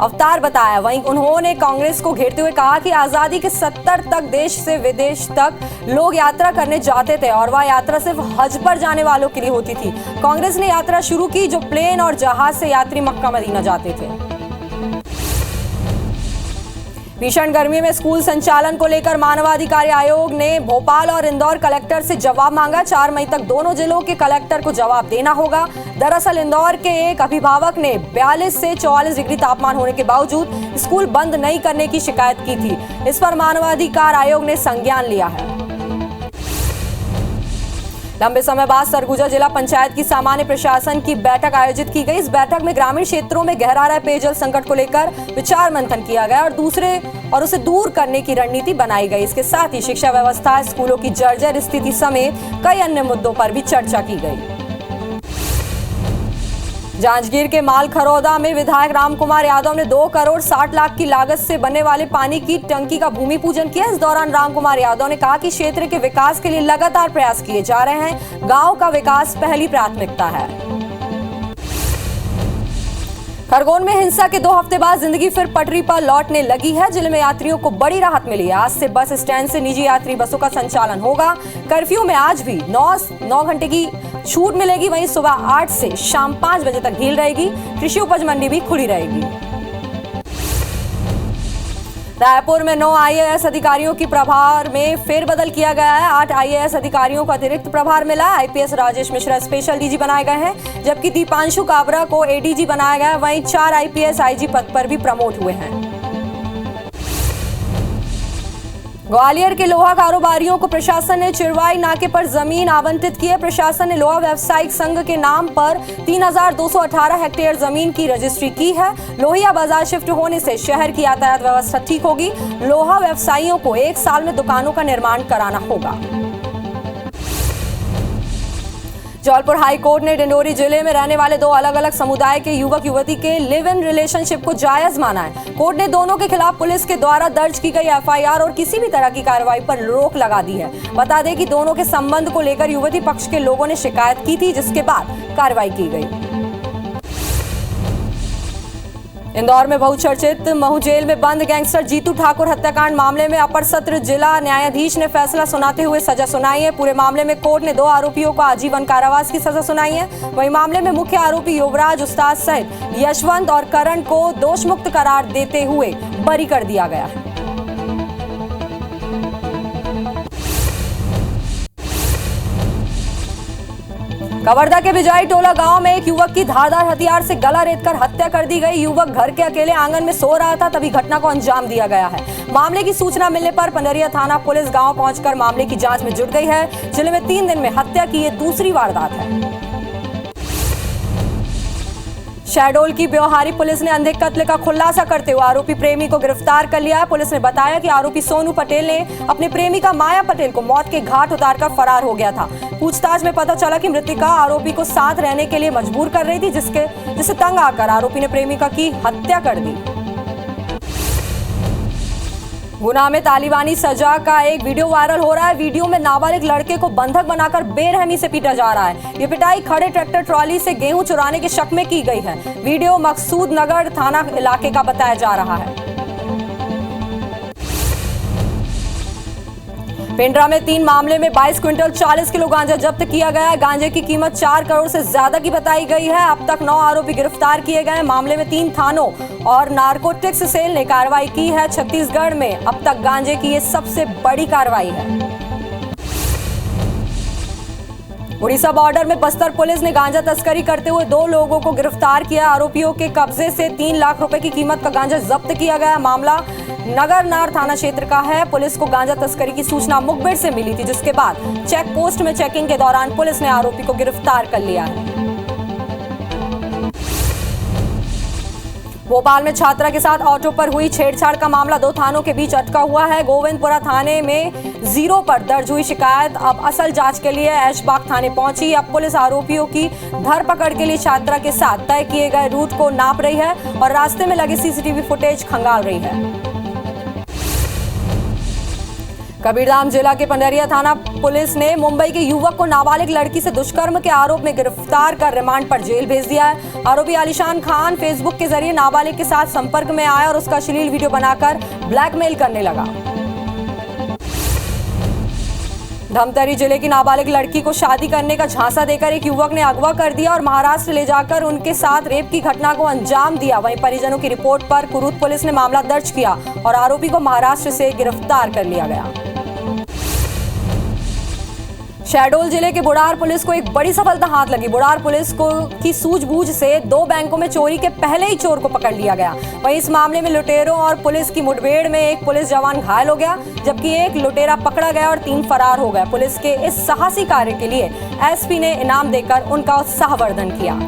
अवतार बताया। वहीं उन्होंने कांग्रेस को घेरते हुए कहा कि आजादी के 70 तक देश से विदेश तक लोग यात्रा करने जाते थे और वह यात्रा सिर्फ हज पर जाने वालों के लिए होती थी। कांग्रेस ने यात्रा शुरू की जो प्लेन और जहाज से यात्री मक्का मदीना जाते थे। भीषण गर्मी में स्कूल संचालन को लेकर मानवाधिकार आयोग ने भोपाल और इंदौर कलेक्टर से जवाब मांगा। 4 मई तक दोनों जिलों के कलेक्टर को जवाब देना होगा। दरअसल इंदौर के एक अभिभावक ने 42 से 44 डिग्री तापमान होने के बावजूद स्कूल बंद नहीं करने की शिकायत की थी। इस पर मानवाधिकार आयोग ने संज्ञान लिया है। लंबे समय बाद सरगुजा जिला पंचायत की सामान्य प्रशासन की बैठक आयोजित की गई। इस बैठक में ग्रामीण क्षेत्रों में गहरा रहे पेयजल संकट को लेकर विचार मंथन किया गया और उसे दूर करने की रणनीति बनाई गई। इसके साथ ही शिक्षा व्यवस्था, स्कूलों की जर्जर स्थिति समेत कई अन्य मुद्दों पर भी चर्चा की गई। जांजगीर के मालखरौदा में विधायक रामकुमार यादव ने 2 करोड़ 60 लाख की लागत से बनने वाले पानी की टंकी का भूमि पूजन किया। इस दौरान रामकुमार यादव ने कहा कि क्षेत्र के विकास के लिए लगातार प्रयास किए जा रहे हैं। गांव का विकास पहली प्राथमिकता है। खरगोन में हिंसा के 2 हफ्ते बाद जिंदगी फिर पटरी पर लौटने लगी है। जिले में यात्रियों को बड़ी राहत मिली है। आज से बस स्टैंड से निजी यात्री बसों का संचालन होगा। कर्फ्यू में आज भी 9 घंटे की छूट मिलेगी। वहीं सुबह 8 से शाम 5 बजे तक ढील रहेगी। कृषि उपज मंडी भी खुली रहेगी। रायपुर में 9 आईएएस अधिकारियों की प्रभार में फेरबदल किया गया है। 8 आईएएस अधिकारियों को अतिरिक्त प्रभार मिला है। IPS Rajesh Mishra special DG बनाए गए हैं, जबकि दीपांशु काबरा को एडीजी बनाया गया है। वहीं 4 आईपीएस आईजी पद पर भी प्रमोट हुए हैं। ग्वालियर के लोहा कारोबारियों को प्रशासन ने चिरवाई नाके पर जमीन आवंटित की है। प्रशासन ने लोहा व्यवसायिक संघ के नाम पर 3,218 हेक्टेयर जमीन की रजिस्ट्री की है। लोहिया बाजार शिफ्ट होने से शहर की यातायात व्यवस्था ठीक होगी। लोहा व्यवसायियों को 1 साल में दुकानों का निर्माण कराना होगा। जौलपुर हाई कोर्ट ने डिंडोरी जिले में रहने वाले 2 अलग अलग समुदाय के युवक युवती के लिव इन रिलेशनशिप को जायज माना है। कोर्ट ने दोनों के खिलाफ पुलिस के द्वारा दर्ज की गई एफआईआर और किसी भी तरह की कार्रवाई पर रोक लगा दी है। बता दें कि दोनों के संबंध को लेकर युवती पक्ष के लोगों ने शिकायत की थी, जिसके बाद कार्रवाई की गई। इंदौर में बहुचर्चित महू जेल में बंद गैंगस्टर जीतू ठाकुर हत्याकांड मामले में अपर सत्र जिला न्यायाधीश ने फैसला सुनाते हुए सजा सुनाई है। पूरे मामले में कोर्ट ने 2 आरोपियों को आजीवन कारावास की सजा सुनाई है। वहीं मामले में मुख्य आरोपी युवराज उस्ताद सहित यशवंत और करण को दोषमुक्त करार देते हुए बरी कर दिया गया है। कवर्धा के बिजाई टोला गांव में एक युवक की धारदार हथियार से गला रेतकर हत्या कर दी गई। युवक घर के अकेले आंगन में सो रहा था, तभी घटना को अंजाम दिया गया है। मामले की सूचना मिलने पर पंडरिया थाना पुलिस गांव पहुंचकर मामले की जांच में जुट गई है। जिले में 3 दिन में हत्या की ये दूसरी वारदात है। शहडोल की ब्योहारी पुलिस ने अंधे कत्ल का खुलासा करते हुए आरोपी प्रेमी को गिरफ्तार कर लिया है। पुलिस ने बताया कि आरोपी सोनू पटेल ने अपनी प्रेमिका माया पटेल को मौत के घाट उतारकर फरार हो गया था। पूछताछ में पता चला कि मृतका आरोपी को साथ रहने के लिए मजबूर कर रही थी, जिससे तंग आकर आरोपी ने प्रेमिका की हत्या कर दी। गुना में तालिबानी सजा का एक वीडियो वायरल हो रहा है। वीडियो में नाबालिग लड़के को बंधक बनाकर बेरहमी से पीटा जा रहा है। ये पिटाई खड़े ट्रैक्टर ट्रॉली से गेहूं चुराने के शक में की गई है। वीडियो मकसूद नगर थाना इलाके का बताया जा रहा है। पेंड्रा में 3 मामले में 22 क्विंटल 40 किलो गांजा जब्त किया गया है। गांजे की कीमत 4 करोड़ से ज्यादा की बताई गई है। अब तक 9 आरोपी गिरफ्तार किए गए हैं। मामले में 3 थानों और नारकोटिक्स सेल ने कार्रवाई की है। छत्तीसगढ़ में अब तक गांजे की ये सबसे बड़ी कार्रवाई है। उड़ीसा बॉर्डर में बस्तर पुलिस ने गांजा तस्करी करते हुए 2 लोगों को गिरफ्तार किया। आरोपियों के कब्जे से 3 लाख रुपए की कीमत का गांजा जब्त किया गया। मामला नगरनार थाना क्षेत्र का है। पुलिस को गांजा तस्करी की सूचना मुखबिर से मिली थी, जिसके बाद चेक पोस्ट में चेकिंग के दौरान पुलिस ने आरोपी को गिरफ्तार कर लिया है। भोपाल में छात्रा के साथ ऑटो पर हुई छेड़छाड़ का मामला 2 थानों के बीच अटका हुआ है। गोविंदपुरा थाने में 0 पर दर्ज हुई शिकायत अब असल जांच के लिए ऐशबाग थाने पहुंची। अब पुलिस आरोपियों की धरपकड़ के लिए छात्रा के साथ तय किए गए रूट को नाप रही है और रास्ते में लगे सीसीटीवी फुटेज खंगाल रही है। कबीरधाम जिला के पंडरिया थाना पुलिस ने मुंबई के युवक को नाबालिग लड़की से दुष्कर्म के आरोप में गिरफ्तार कर रिमांड पर जेल भेज दिया है। आरोपी आलिशान खान फेसबुक के जरिए नाबालिग के साथ संपर्क में आया और उसका अश्लील वीडियो बनाकर ब्लैकमेल करने लगा। धमतरी जिले की नाबालिग लड़की को शादी करने का झांसा देकर एक युवक ने अगवा कर दिया और महाराष्ट्र ले जाकर उनके साथ रेप की घटना को अंजाम दिया। वहीं परिजनों की रिपोर्ट पर कुरूद पुलिस ने मामला दर्ज किया और आरोपी को महाराष्ट्र से गिरफ्तार कर लिया गया। शहडोल जिले के बुढ़ार पुलिस को एक बड़ी सफलता हाथ लगी। बुढ़ार पुलिस की सूझबूझ से 2 बैंकों में चोरी के पहले ही चोर को पकड़ लिया गया। वहीं इस मामले में लुटेरों और पुलिस की मुठभेड़ में एक पुलिस जवान घायल हो गया, जबकि एक लुटेरा पकड़ा गया और 3 फरार हो गए। पुलिस के इस साहसी कार्य के लिए एसपी ने इनाम देकर उनका उत्साहवर्धन किया।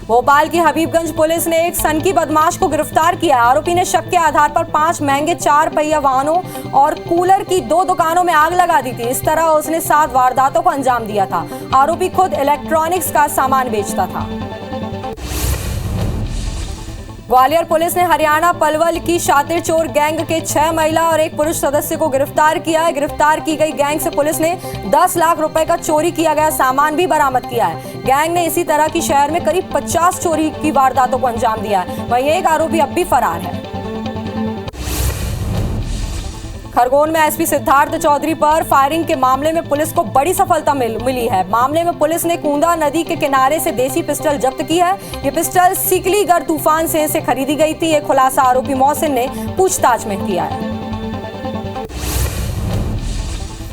भोपाल की हबीबगंज पुलिस ने एक सनकी बदमाश को गिरफ्तार किया। आरोपी ने शक के आधार पर 5 महंगे 4 पहिया वाहनों और कूलर की 2 दुकानों में आग लगा दी थी। इस तरह उसने 7 वारदातों को अंजाम दिया था। आरोपी खुद इलेक्ट्रॉनिक्स का सामान बेचता था। ग्वालियर पुलिस ने हरियाणा पलवल की शातिर चोर गैंग के 6 महिला और 1 पुरुष सदस्य को गिरफ्तार किया है। गिरफ्तार की गई गैंग से पुलिस ने 10 लाख रुपए का चोरी किया गया सामान भी बरामद किया है। गैंग ने इसी तरह की शहर में करीब 50 चोरी की वारदातों को अंजाम दिया है। वहीं एक आरोपी अब भी फरार है। खरगोन में एसपी सिद्धार्थ चौधरी पर फायरिंग के मामले में पुलिस को बड़ी सफलता मिली है। मामले में पुलिस ने कूंदा नदी के किनारे से देसी पिस्टल जब्त की है। ये पिस्टल सिकलीगढ़ तूफान सेन से खरीदी गई थी। ये खुलासा आरोपी मोहसिन ने पूछताछ में किया है।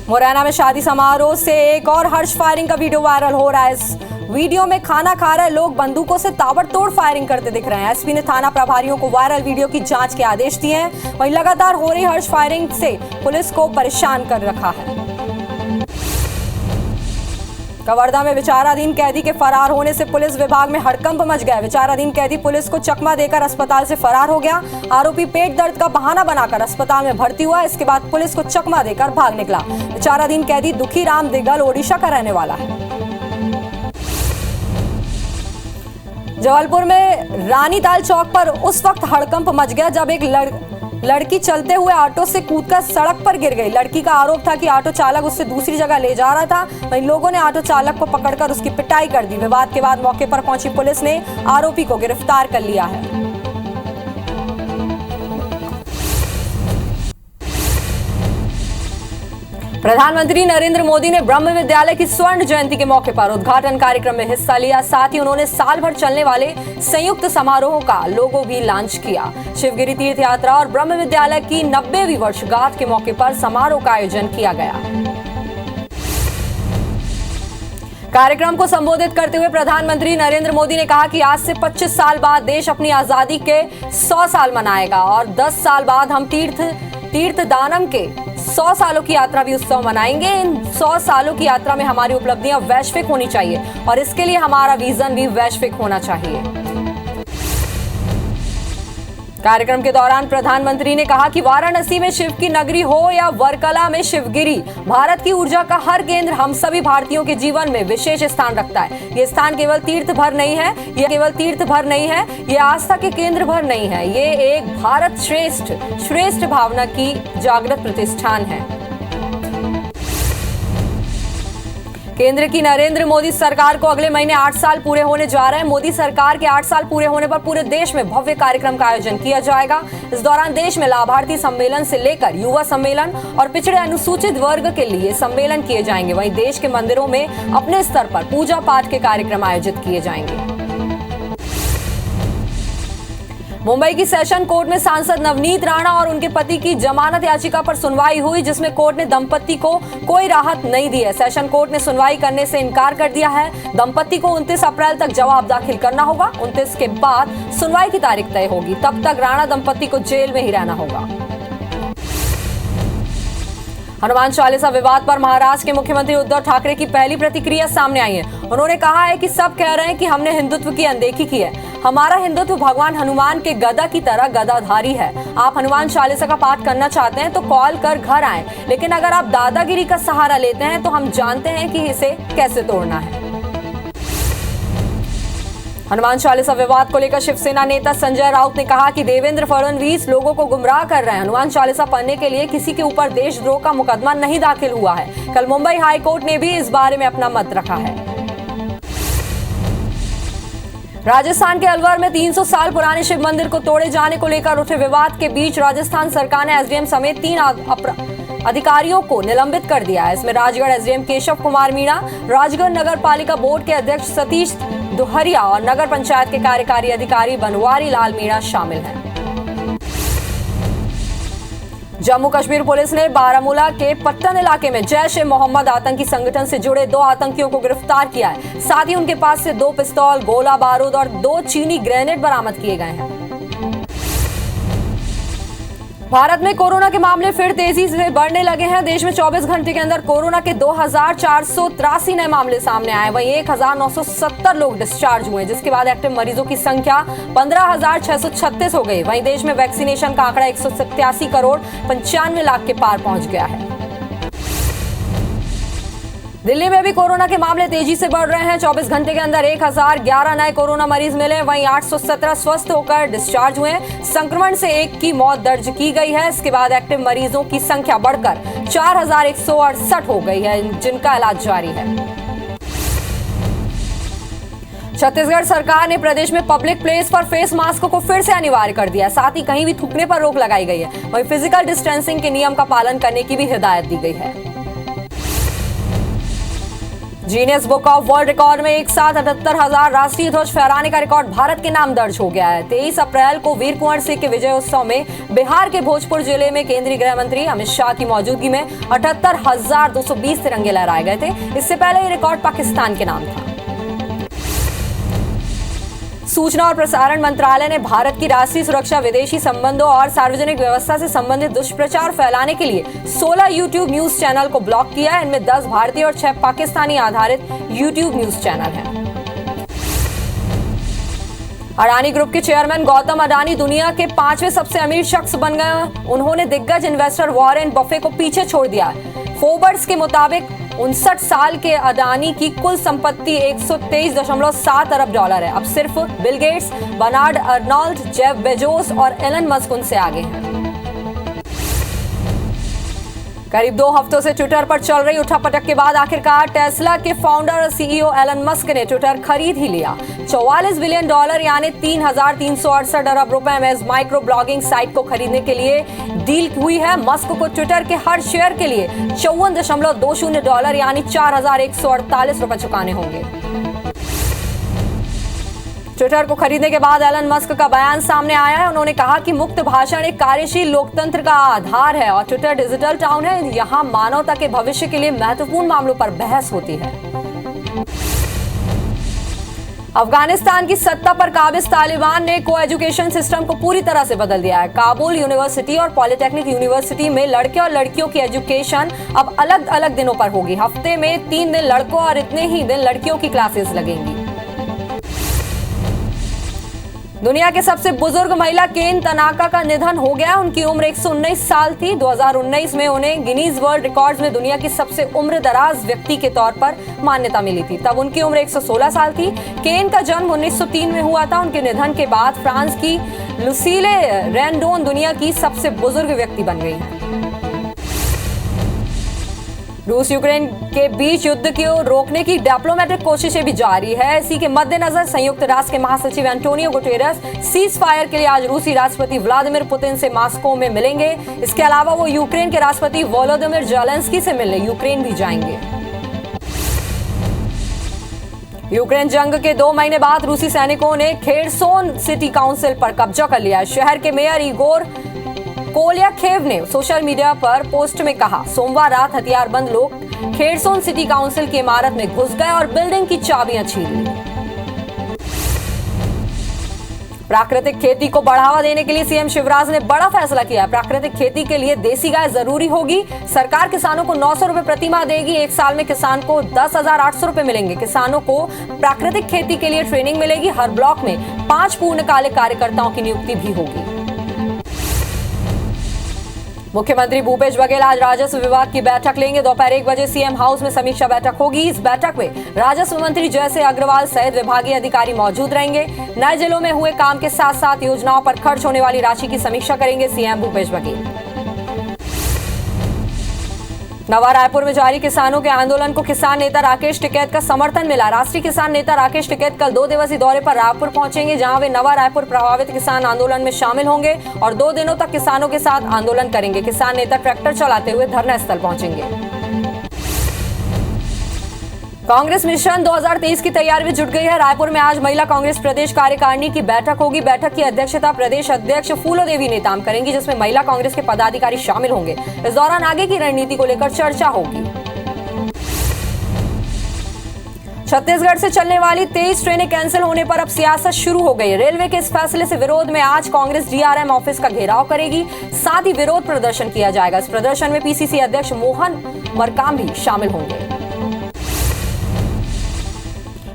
मुरैना में शादी समारोह से एक और हर्ष फायरिंग का वीडियो वायरल हो रहा है। इस वीडियो में खाना खा रहे लोग बंदूकों से ताबड़तोड़ फायरिंग करते दिख रहे हैं। एसपी ने थाना प्रभारियों को वायरल वीडियो की जांच के आदेश दिए हैं। वहीं लगातार हो रही हर्ष फायरिंग से पुलिस को परेशान कर रखा है। कवर्धा में विचाराधीन कैदी के फरार होने से पुलिस विभाग में हड़कंप मच गया। विचाराधीन कैदी पुलिस को चकमा देकर अस्पताल से फरार हो गया। आरोपी पेट दर्द का बहाना बनाकर अस्पताल में भर्ती हुआ। इसके बाद पुलिस को चकमा देकर भाग निकला। विचाराधीन कैदी दुखी राम दिगल ओडिशा का रहने वाला है। जबलपुर में रानीताल चौक पर उस वक्त हड़कंप मच गया जब एक लड़की चलते हुए ऑटो से कूदकर सड़क पर गिर गई। लड़की का आरोप था कि ऑटो चालक उससे दूसरी जगह ले जा रहा था। वहीं लोगों ने ऑटो चालक को पकड़कर उसकी पिटाई कर दी। विवाद के बाद मौके पर पहुंची पुलिस ने आरोपी को गिरफ्तार कर लिया है। प्रधानमंत्री नरेंद्र मोदी ने ब्रह्म विद्यालय की स्वर्ण जयंती के मौके पर उद्घाटन कार्यक्रम में हिस्सा लिया। साथ ही उन्होंने साल भर चलने वाले संयुक्त समारोह का लोगो भी लॉन्च किया। शिवगिरी तीर्थ यात्रा और ब्रह्म विद्यालय की 90वीं वर्षगांठ के मौके पर समारोह का आयोजन किया गया। कार्यक्रम को संबोधित करते हुए प्रधानमंत्री नरेंद्र मोदी ने कहा कि आज से 25 साल बाद देश अपनी आजादी के 100 साल मनाएगा और 10 साल बाद हम तीर्थ दानम के 100 सालों की यात्रा भी उत्सव मनाएंगे। इन 100 सालों की यात्रा में हमारी उपलब्धियां वैश्विक होनी चाहिए और इसके लिए हमारा विजन भी वैश्विक होना चाहिए। कार्यक्रम के दौरान प्रधानमंत्री ने कहा कि वाराणसी में शिव की नगरी हो या वर्कला में शिवगिरी, भारत की ऊर्जा का हर केंद्र हम सभी भारतीयों के जीवन में विशेष स्थान रखता है। ये स्थान केवल तीर्थ भर नहीं है, ये आस्था के केंद्र भर नहीं है, ये एक भारत श्रेष्ठ भावना की जागृत प्रतिष्ठान है। केंद्र की नरेंद्र मोदी सरकार को अगले महीने 8 साल पूरे होने जा रहे हैं। मोदी सरकार के 8 साल पूरे होने पर पूरे देश में भव्य कार्यक्रम का आयोजन किया जाएगा। इस दौरान देश में लाभार्थी सम्मेलन से लेकर युवा सम्मेलन और पिछड़े अनुसूचित वर्ग के लिए सम्मेलन किए जाएंगे। वहीं देश के मंदिरों में अपने स्तर पर पूजा पाठ के कार्यक्रम आयोजित किए जाएंगे। मुंबई की सेशन कोर्ट में सांसद नवनीत राणा और उनके पति की जमानत याचिका पर सुनवाई हुई, जिसमें कोर्ट ने दंपति को कोई राहत नहीं दी है। सेशन कोर्ट ने सुनवाई करने से इनकार कर दिया है। दंपति को 29 अप्रैल तक जवाब दाखिल करना होगा। 29 के बाद सुनवाई की तारीख तय होगी। तब तक राणा दंपति को जेल में ही रहना होगा। हनुमान चालीसा विवाद पर महाराष्ट्र के मुख्यमंत्री उद्धव ठाकरे की पहली प्रतिक्रिया सामने आई है। उन्होंने कहा है कि सब कह रहे हैं कि हमने हिंदुत्व की अनदेखी की है। हमारा हिंदुत्व भगवान हनुमान के गदा की तरह गदाधारी है। आप हनुमान चालीसा का पाठ करना चाहते हैं तो कॉल कर घर आएं, लेकिन अगर आप दादागिरी का सहारा लेते हैं तो हम जानते हैं कि इसे कैसे तोड़ना है। हनुमान चालीसा विवाद को लेकर शिवसेना नेता संजय राउत ने कहा कि देवेंद्र फडणवीस लोगों को गुमराह कर रहे हैं। हनुमान चालीसा पढ़ने के लिए किसी के ऊपर देशद्रोह का मुकदमा नहीं दाखिल हुआ है। कल मुंबई हाई कोर्ट ने भी इस बारे में अपना मत रखा है। राजस्थान के अलवर में 300 साल पुराने शिव मंदिर को तोड़े जाने को लेकर उठे विवाद के बीच राजस्थान सरकार ने एसडीएम समेत 3 अधिकारियों को निलंबित कर दिया है। इसमें राजगढ़ एसडीएम केशव कुमार मीणा, राजगढ़ नगर पालिका बोर्ड के अध्यक्ष सतीश दुहरिया और नगर पंचायत के कार्यकारी अधिकारी बनवारी लाल मीणा शामिल हैं। जम्मू कश्मीर पुलिस ने बारामूला के पट्टन इलाके में जैश-ए-मोहम्मद आतंकी संगठन से जुड़े 2 आतंकियों को गिरफ्तार किया है। साथ ही उनके पास से 2 पिस्तौल, गोला बारूद और 2 चीनी ग्रेनेड बरामद किए गए हैं। भारत में कोरोना के मामले फिर तेजी से बढ़ने लगे हैं। देश में 24 घंटे के अंदर कोरोना के 2483 नए मामले सामने आए। वहीं 1970 लोग डिस्चार्ज हुए, जिसके बाद एक्टिव मरीजों की संख्या 15,636 हो गई। वहीं देश में वैक्सीनेशन का आंकड़ा 187 करोड़ 95 लाख के पार पहुंच गया है। दिल्ली में भी कोरोना के मामले तेजी से बढ़ रहे हैं। 24 घंटे के अंदर 1011 नए कोरोना मरीज मिले। वहीं 817 स्वस्थ होकर डिस्चार्ज हुए। संक्रमण से 1 की मौत दर्ज की गई है। इसके बाद एक्टिव मरीजों की संख्या बढ़कर 4168 हो गई है, जिनका इलाज जारी है। छत्तीसगढ़ सरकार ने प्रदेश में पब्लिक प्लेस पर फेस मास्क को फिर से अनिवार्य कर दिया है। साथ ही कहीं भी थूकने पर रोक लगाई गई है। वहीं फिजिकल डिस्टेंसिंग के नियम का पालन करने की भी हिदायत दी गई है। Genius book of world record में एक साथ 78,000 राष्ट्रीय ध्वज फहराने का रिकॉर्ड भारत के नाम दर्ज हो गया है। 23 अप्रैल को वीर कुंवर सिंह के विजय उत्सव में बिहार के भोजपुर जिले में केंद्रीय गृह मंत्री अमित शाह की मौजूदगी में 78,220 तिरंगे लहराए गए थे। इससे पहले ये रिकॉर्ड पाकिस्तान के नाम था। सूचना और प्रसारण मंत्रालय ने भारत की राष्ट्रीय सुरक्षा, विदेशी संबंधों और सार्वजनिक व्यवस्था से संबंधित दुष्प्रचार फैलाने के लिए 16 यूट्यूब न्यूज चैनल को ब्लॉक किया है। इनमें 10 भारतीय और 6 पाकिस्तानी आधारित यूट्यूब न्यूज चैनल हैं। अडानी ग्रुप के चेयरमैन गौतम अडानी दुनिया के 5वें सबसे अमीर शख्स बन गए। उन्होंने दिग्गज इन्वेस्टर वॉरेन बफे को पीछे छोड़ दिया। फोर्ब्स के मुताबिक 59 साल के अडानी की कुल संपत्ति 123.7 अरब डॉलर है। अब सिर्फ Bill Gates, Bernard Arnault, Jeff Bezos और एलन मस्क उनसे आगे हैं। करीब 2 हफ्तों से ट्विटर पर चल रही उठापटक के बाद आखिरकार टेस्ला के फाउंडर और सीईओ एलन मस्क ने ट्विटर खरीद ही लिया। $44 बिलियन यानी 3,368 अरब रुपए में इस माइक्रो ब्लॉगिंग साइट को खरीदने के लिए डील हुई है। मस्क को ट्विटर के हर शेयर के लिए $54.20 यानी 4,148 रुपए चुकाने होंगे। ट्विटर को खरीदने के बाद एलन मस्क का बयान सामने आया है। उन्होंने कहा कि मुक्त भाषण एक कार्यशील लोकतंत्र का आधार है और ट्विटर डिजिटल टाउन है। यहां मानवता के भविष्य के लिए महत्वपूर्ण मामलों पर बहस होती है। अफगानिस्तान की सत्ता पर काबिज तालिबान ने को एजुकेशन सिस्टम को पूरी तरह से बदल दिया है। काबुल यूनिवर्सिटी और पॉलिटेक्निक यूनिवर्सिटी में लड़के और लड़कियों की एजुकेशन अब अलग अलग दिनों पर होगी। हफ्ते में 3 दिन लड़कों और इतने ही दिन लड़कियों की क्लासेस लगेंगी। दुनिया के सबसे बुजुर्ग महिला केन तनाका का निधन हो गया। उनकी उम्र 119 साल थी। 2019 में उन्हें गिनीज वर्ल्ड रिकॉर्ड्स में दुनिया की सबसे उम्रदराज व्यक्ति के तौर पर मान्यता मिली थी। तब उनकी उम्र 116 साल थी। केन का जन्म 1903 में हुआ था। उनके निधन के बाद फ्रांस की लुसीले रेंडोन दुनिया की सबसे बुजुर्ग व्यक्ति बन गई हैं। रूस यूक्रेन के बीच युद्ध को रोकने की डिप्लोमेटिक कोशिशें भी जारी है। इसी के मद्देनजर संयुक्त राष्ट्र के महासचिव एंटोनियो गुटेरेस सीज फायर के लिए आज रूसी राष्ट्रपति व्लादिमीर पुतिन से मॉस्को में मिलेंगे। इसके अलावा वो यूक्रेन के राष्ट्रपति वोलोदिमीर ज़ेलेंस्की से मिलने यूक्रेन भी जाएंगे। यूक्रेन जंग के 2 महीने बाद रूसी सैनिकों ने खेरसोन सिटी काउंसिल पर कब्जा कर लिया। शहर के मेयर इगोर कोल्याखेव ने सोशल मीडिया पर पोस्ट में कहा, सोमवार रात हथियारबंद लोग खेरसोन सिटी काउंसिल की इमारत में घुस गए और बिल्डिंग की चाबियां छीन ली। प्राकृतिक खेती को बढ़ावा देने के लिए सीएम शिवराज ने बड़ा फैसला किया। प्राकृतिक खेती के लिए देसी गाय जरूरी होगी। सरकार किसानों को 900 रुपए प्रति माह देगी। 1 साल में किसान को 10,800 रुपए मिलेंगे। किसानों को प्राकृतिक खेती के लिए ट्रेनिंग मिलेगी। हर ब्लॉक में 5 पूर्णकालिक कार्यकर्ताओं की नियुक्ति भी होगी। मुख्यमंत्री भूपेश बघेल आज राजस्व विभाग की बैठक लेंगे। दोपहर 1 बजे सीएम हाउस में समीक्षा बैठक होगी। इस बैठक में राजस्व मंत्री जयसे अग्रवाल सहित विभागीय अधिकारी मौजूद रहेंगे। नए जिलों में हुए काम के साथ साथ योजनाओं पर खर्च होने वाली राशि की समीक्षा करेंगे सीएम भूपेश बघेल। नवा रायपुर में जारी किसानों के आंदोलन को किसान नेता राकेश टिकैत का समर्थन मिला। राष्ट्रीय किसान नेता राकेश टिकैत कल 2 दिवसीय दौरे पर रायपुर पहुंचेंगे, जहां वे नवा रायपुर प्रभावित किसान आंदोलन में शामिल होंगे और 2 दिनों तक किसानों के साथ आंदोलन करेंगे। किसान नेता ट्रैक्टर चलाते हुए धरना स्थल पहुंचेंगे। कांग्रेस मिशन 2023 की तैयारी में जुट गई है। रायपुर में आज महिला कांग्रेस प्रदेश कार्यकारिणी की बैठक होगी। बैठक की अध्यक्षता प्रदेश अध्यक्ष फूलो देवी नेताम करेंगी, जिसमें महिला कांग्रेस के पदाधिकारी शामिल होंगे। इस दौरान आगे की रणनीति को लेकर चर्चा होगी। छत्तीसगढ़ से चलने वाली 23 ट्रेनें कैंसिल होने पर अब सियासत शुरू हो गई। रेलवे के इस फैसले से विरोध में आज कांग्रेस डीआरएम ऑफिस का घेराव करेगी। साथ ही विरोध प्रदर्शन किया जाएगा। इस प्रदर्शन में पीसीसी अध्यक्ष मोहन मरकाम भी शामिल होंगे।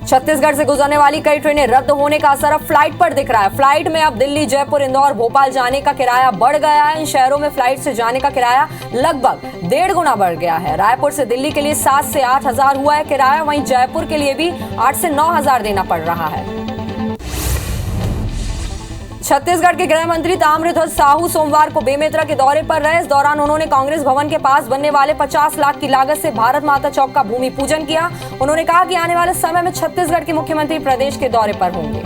छत्तीसगढ़ से गुजरने वाली कई ट्रेनें रद्द होने का असर अब फ्लाइट पर दिख रहा है। फ्लाइट में अब दिल्ली, जयपुर, इंदौर, भोपाल जाने का किराया बढ़ गया है। इन शहरों में फ्लाइट से जाने का किराया लगभग 1.5 गुना बढ़ गया है। रायपुर से दिल्ली के लिए 7 से 8 हजार हुआ है किराया। वहीं जयपुर के लिए भी 8 से 9 हजार देना पड़ रहा है। छत्तीसगढ़ के गृह मंत्री ताम्रध्वज साहू सोमवार को बेमेतरा के दौरे पर रहे। इस दौरान उन्होंने कांग्रेस भवन के पास बनने वाले 50 लाख की लागत से भारत माता चौक का भूमि पूजन किया। उन्होंने कहा कि आने वाले समय में छत्तीसगढ़ के मुख्यमंत्री प्रदेश के दौरे पर होंगे।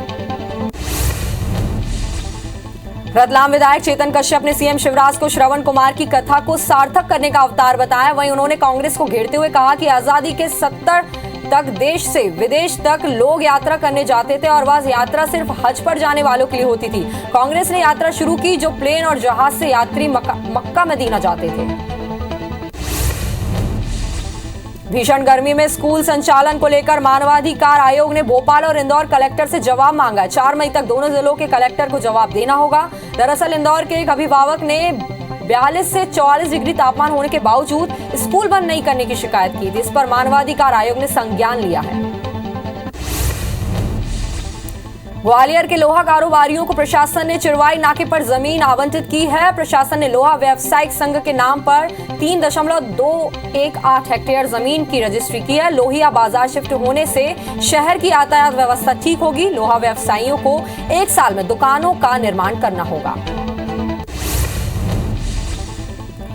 रतलाम विधायक चेतन कश्यप ने सीएम शिवराज को श्रवण कुमार की कथा को सार्थक करने का अवतार बताया। वहीं उन्होंने कांग्रेस को घेरते हुए कहा कि आजादी के 70 तक देश से विदेश तक लोग यात्रा करने जाते थे और वह यात्रा सिर्फ हज पर जाने वालों के लिए होती थी। कांग्रेस ने यात्रा शुरू की जो प्लेन और जहाज से यात्री मक्का मदीना जाते थे। भीषण गर्मी में स्कूल संचालन को लेकर मानवाधिकार आयोग ने भोपाल और इंदौर कलेक्टर से जवाब मांगा है। 4 मई तक दोनों जिलों के कलेक्टर को जवाब देना होगा। दरअसल इंदौर के एक अभिभावक ने 42 से 44 डिग्री तापमान होने के बावजूद स्कूल बंद नहीं करने की शिकायत की थी। इस पर मानवाधिकार आयोग ने संज्ञान लिया है। ग्वालियर के लोहा कारोबारियों को प्रशासन ने चिरवाई नाके पर जमीन आवंटित की है। प्रशासन ने लोहा व्यावसायिक संघ के नाम पर 3.218 हेक्टेयर जमीन की रजिस्ट्री की है। लोहिया बाजार शिफ्ट होने से शहर की यातायात व्यवस्था ठीक होगी। लोहा व्यवसायियों को 1 साल में दुकानों का निर्माण करना होगा।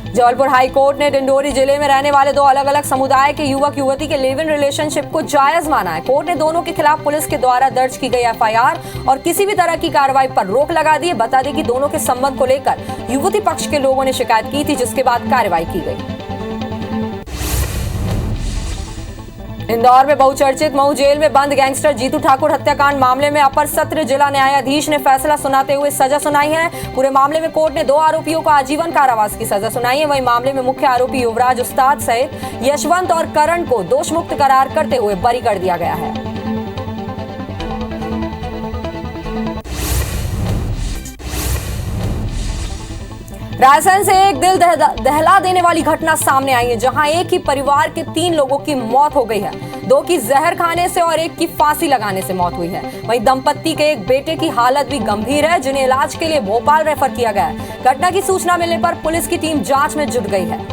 जबलपुर हाई कोर्ट ने डिंडोरी जिले में रहने वाले 2 अलग अलग समुदाय के युवक युवती के लिव इन रिलेशनशिप को जायज माना है। कोर्ट ने दोनों के खिलाफ पुलिस के द्वारा दर्ज की गई एफआईआर और किसी भी तरह की कार्रवाई पर रोक लगा दी है। बता दें कि दोनों के संबंध को लेकर युवती पक्ष के लोगों ने शिकायत की थी, जिसके बाद कार्रवाई की गई। इंदौर में बहुचर्चित मऊ जेल में बंद गैंगस्टर जीतू ठाकुर हत्याकांड मामले में अपर सत्र जिला न्यायाधीश ने फैसला सुनाते हुए सजा सुनाई है। पूरे मामले में कोर्ट ने 2 आरोपियों को आजीवन कारावास की सजा सुनाई है। वहीं मामले में मुख्य आरोपी युवराज उस्ताद सहित यशवंत और करण को दोष मुक्त करार करते हुए बरी कर दिया गया है। रायसेन से एक दिल दहला देने वाली घटना सामने आई है, जहां एक ही परिवार के 3 लोगों की मौत हो गई है। 2 की जहर खाने से और 1 की फांसी लगाने से मौत हुई है। वहीं दंपत्ति के एक बेटे की हालत भी गंभीर है, जिन्हें इलाज के लिए भोपाल रेफर किया गया है। घटना की सूचना मिलने पर पुलिस की टीम जांच में जुट गई है।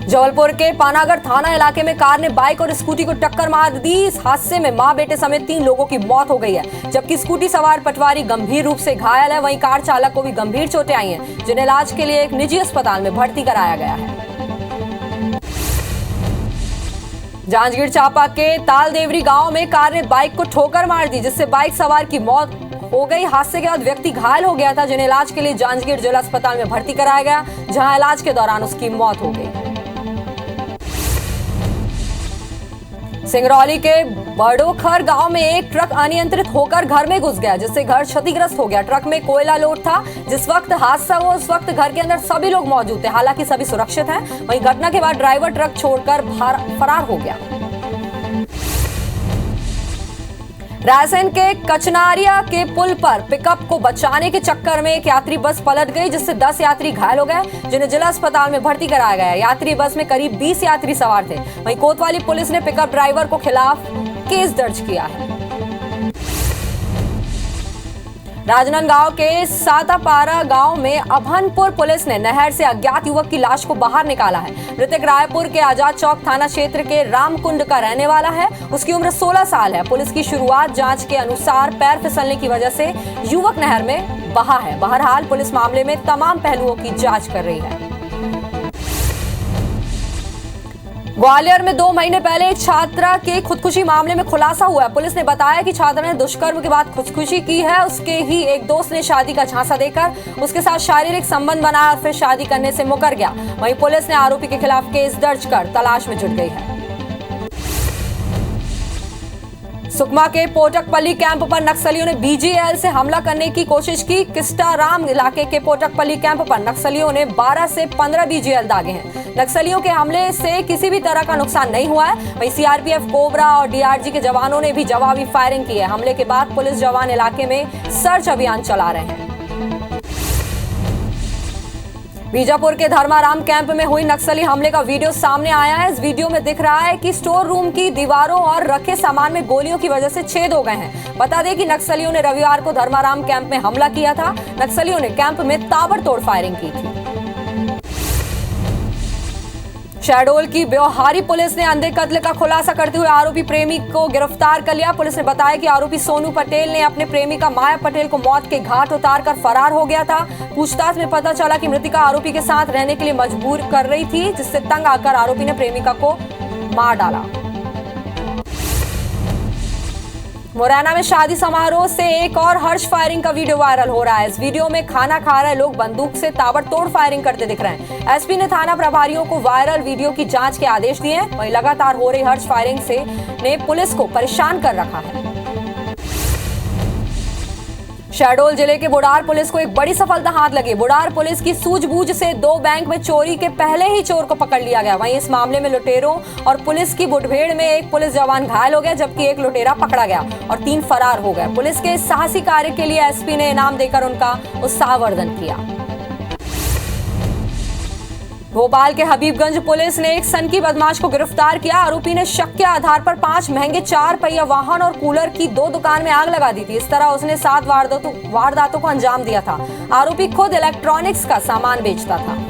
जबलपुर के पानागढ़ थाना इलाके में कार ने बाइक और स्कूटी को टक्कर मार दी। इस हादसे में मां बेटे समेत 3 लोगों की मौत हो गई है, जबकि स्कूटी सवार पटवारी गंभीर रूप से घायल है। वहीं कार चालक को भी गंभीर चोटें आई हैं, जिन्हें इलाज के लिए एक निजी अस्पताल में भर्ती कराया गया है। जांजगीर चांपा के तालदेवरी गांव में कार ने बाइक को ठोकर मार दी, जिससे बाइक सवार की मौत हो गई। हादसे के बाद व्यक्ति घायल हो गया था, जिन्हें इलाज के लिए जांजगीर जिला अस्पताल में भर्ती कराया गया, जहां इलाज के दौरान उसकी मौत हो गई। सिंगरौली के बड़ोखर गांव में एक ट्रक अनियंत्रित होकर घर में घुस गया, जिससे घर क्षतिग्रस्त हो गया। ट्रक में कोयला लोड था। जिस वक्त हादसा हुआ उस वक्त घर के अंदर सभी लोग मौजूद थे, हालांकि सभी सुरक्षित हैं। वहीं घटना के बाद ड्राइवर ट्रक छोड़कर फरार हो गया। रायसेन के कचनारिया के पुल पर पिकअप को बचाने के चक्कर में एक यात्री बस पलट गई, जिससे 10 यात्री घायल हो गए, जिन्हें जिला अस्पताल में भर्ती कराया गया। यात्री बस में करीब 20 यात्री सवार थे। वहीं कोतवाली पुलिस ने पिकअप ड्राइवर को खिलाफ केस दर्ज किया है। राजनांदगांव के सातापारा गांव में अभनपुर पुलिस ने नहर से अज्ञात युवक की लाश को बाहर निकाला है। मृतक रायपुर के आजाद चौक थाना क्षेत्र के रामकुंड का रहने वाला है। उसकी उम्र 16 साल है। पुलिस की शुरुआत जांच के अनुसार पैर फिसलने की वजह से युवक नहर में बहा है। बहरहाल पुलिस मामले में तमाम पहलुओं की जांच कर रही है। ग्वालियर में 2 महीने पहले एक छात्रा के खुदकुशी मामले में खुलासा हुआ है। पुलिस ने बताया कि छात्रा ने दुष्कर्म के बाद खुदकुशी की है। उसके ही एक दोस्त ने शादी का झांसा देकर उसके साथ शारीरिक संबंध बनाया और फिर शादी करने से मुकर गया। वहीं पुलिस ने आरोपी के खिलाफ केस दर्ज कर तलाश में जुट गई है। सुकमा के पोटकपल्ली कैंप पर नक्सलियों ने बीजीएल से हमला करने की कोशिश की। किस्टाराम इलाके के पोटकपल्ली कैंप पर नक्सलियों ने 12 से 15 बीजीएल दागे हैं। नक्सलियों के हमले से किसी भी तरह का नुकसान नहीं हुआ है। वहीं सीआरपीएफ, कोबरा और डीआरजी के जवानों ने भी जवाबी फायरिंग की है। हमले के बाद पुलिस जवान इलाके में सर्च अभियान चला रहे हैं। बीजापुर के धर्माराम कैंप में हुई नक्सली हमले का वीडियो सामने आया है। इस वीडियो में दिख रहा है कि स्टोर रूम की दीवारों और रखे सामान में गोलियों की वजह से छेद हो गए हैं। बता दें कि नक्सलियों ने रविवार को धर्माराम कैंप में हमला किया था। नक्सलियों ने कैंप में ताबड़तोड़ फायरिंग की थी। शहडोल की ब्योहारी पुलिस ने अंधे कत्ल का खुलासा करते हुए आरोपी प्रेमी को गिरफ्तार कर लिया। पुलिस ने बताया कि आरोपी सोनू पटेल ने अपने प्रेमिका माया पटेल को मौत के घाट उतारकर फरार हो गया था। पूछताछ में पता चला कि मृतिका आरोपी के साथ रहने के लिए मजबूर कर रही थी, जिससे तंग आकर आरोपी ने प्रेमिका को मार डाला। मुरैना में शादी समारोह से एक और हर्ष फायरिंग का वीडियो वायरल हो रहा है। इस वीडियो में खाना खा रहे लोग बंदूक से ताबड़तोड़ फायरिंग करते दिख रहे हैं। एसपी ने थाना प्रभारियों को वायरल वीडियो की जांच के आदेश दिए हैं। वहीं लगातार हो रही हर्ष फायरिंग ने पुलिस को परेशान कर रखा है। शहडोल जिले के बुढ़ार पुलिस को एक बड़ी सफलता हाथ लगी। बुढ़ार पुलिस की सूझबूझ से 2 बैंक में चोरी के पहले ही चोर को पकड़ लिया गया। वहीं इस मामले में लुटेरों और पुलिस की मुठभेड़ में एक पुलिस जवान घायल हो गया, जबकि एक लुटेरा पकड़ा गया और 3 फरार हो गए। पुलिस के इस साहसी कार्य के लिए एसपी ने इनाम देकर उनका उत्साहवर्धन किया। भोपाल के हबीबगंज पुलिस ने एक सनकी बदमाश को गिरफ्तार किया। आरोपी ने शक के आधार पर 5 महंगे 4 पहिया वाहन और कूलर की 2 दुकान में आग लगा दी थी। इस तरह उसने 7 वारदातों को अंजाम दिया था। आरोपी खुद इलेक्ट्रॉनिक्स का सामान बेचता था।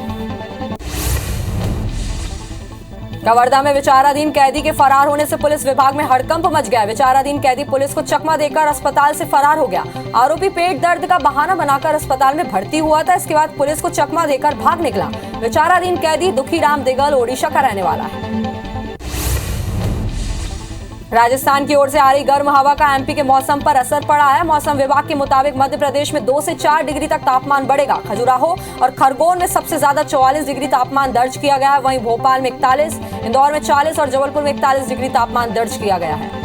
कवर्धा में विचाराधीन कैदी के फरार होने से पुलिस विभाग में हड़कंप मच गया। विचाराधीन कैदी पुलिस को चकमा देकर अस्पताल से फरार हो गया। आरोपी पेट दर्द का बहाना बनाकर अस्पताल में भर्ती हुआ था। इसके बाद पुलिस को चकमा देकर भाग निकला। विचाराधीन कैदी दुखीराम दिगल ओडिशा का रहने वाला है। राजस्थान की ओर से आ रही गर्म हवा का एमपी के मौसम पर असर पड़ा है। मौसम विभाग के मुताबिक मध्य प्रदेश में 2 से 4 डिग्री तक तापमान बढ़ेगा। खजुराहो और खरगोन में सबसे ज्यादा 44 डिग्री तापमान दर्ज किया गया है। वहीं भोपाल में 41, इंदौर में 40 और जबलपुर में 41 डिग्री तापमान दर्ज किया गया है।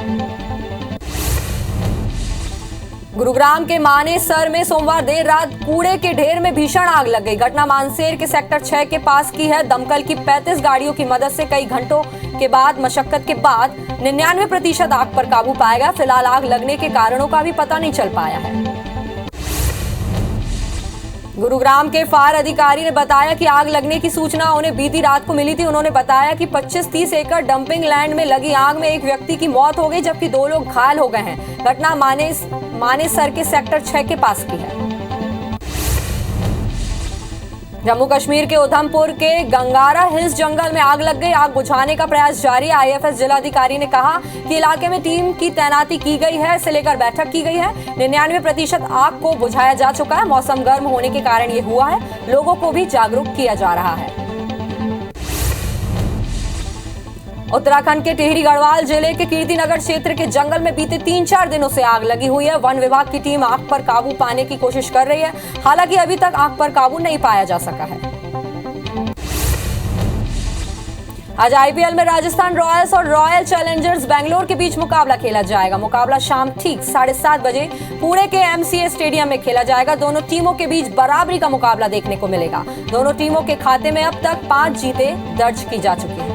गुरुग्राम के मानेसर में सोमवार देर रात कूड़े के ढेर में भीषण आग लग गई। घटना मानसेर के सेक्टर 6 के पास की है। दमकल की 35 गाड़ियों की मदद से कई घंटों के बाद मशक्कत के बाद 99% आग पर काबू पाया गया। फिलहाल आग लगने के कारणों का भी पता नहीं चल पाया है। गुरुग्राम के फायर अधिकारी ने बताया कि आग लगने की सूचना उन्हें बीती रात को मिली थी। उन्होंने बताया कि 25-30 एकड़ डंपिंग लैंड में लगी आग में एक व्यक्ति की मौत हो गई, जबकि 2 लोग घायल हो गए हैं। घटना मानेसर के सेक्टर 6 के पास की है। जम्मू कश्मीर के उधमपुर के गंगारा हिल्स जंगल में आग लग गई। आग बुझाने का प्रयास जारी है। आईएफएस जिलाधिकारी ने कहा कि इलाके में टीम की तैनाती की गई है। इसे लेकर बैठक की गई है। 99% आग को बुझाया जा चुका है। मौसम गर्म होने के कारण ये हुआ है। लोगों को भी जागरूक किया जा रहा है। उत्तराखंड के टिहरी गढ़वाल जिले के कीर्तिनगर क्षेत्र के जंगल में बीते 3-4 दिनों से आग लगी हुई है। वन विभाग की टीम आग पर काबू पाने की कोशिश कर रही है। हालांकि अभी तक आग पर काबू नहीं पाया जा सका है। आज आईपीएल में राजस्थान रॉयल्स और रॉयल चैलेंजर्स बेंगलोर के बीच मुकाबला खेला जाएगा। मुकाबला शाम ठीक 7:30 बजे पुणे के एमसीए स्टेडियम में खेला जाएगा। दोनों टीमों के बीच बराबरी का मुकाबला देखने को मिलेगा। दोनों टीमों के खाते में अब तक 5 जीतें दर्ज की जा चुकी हैं।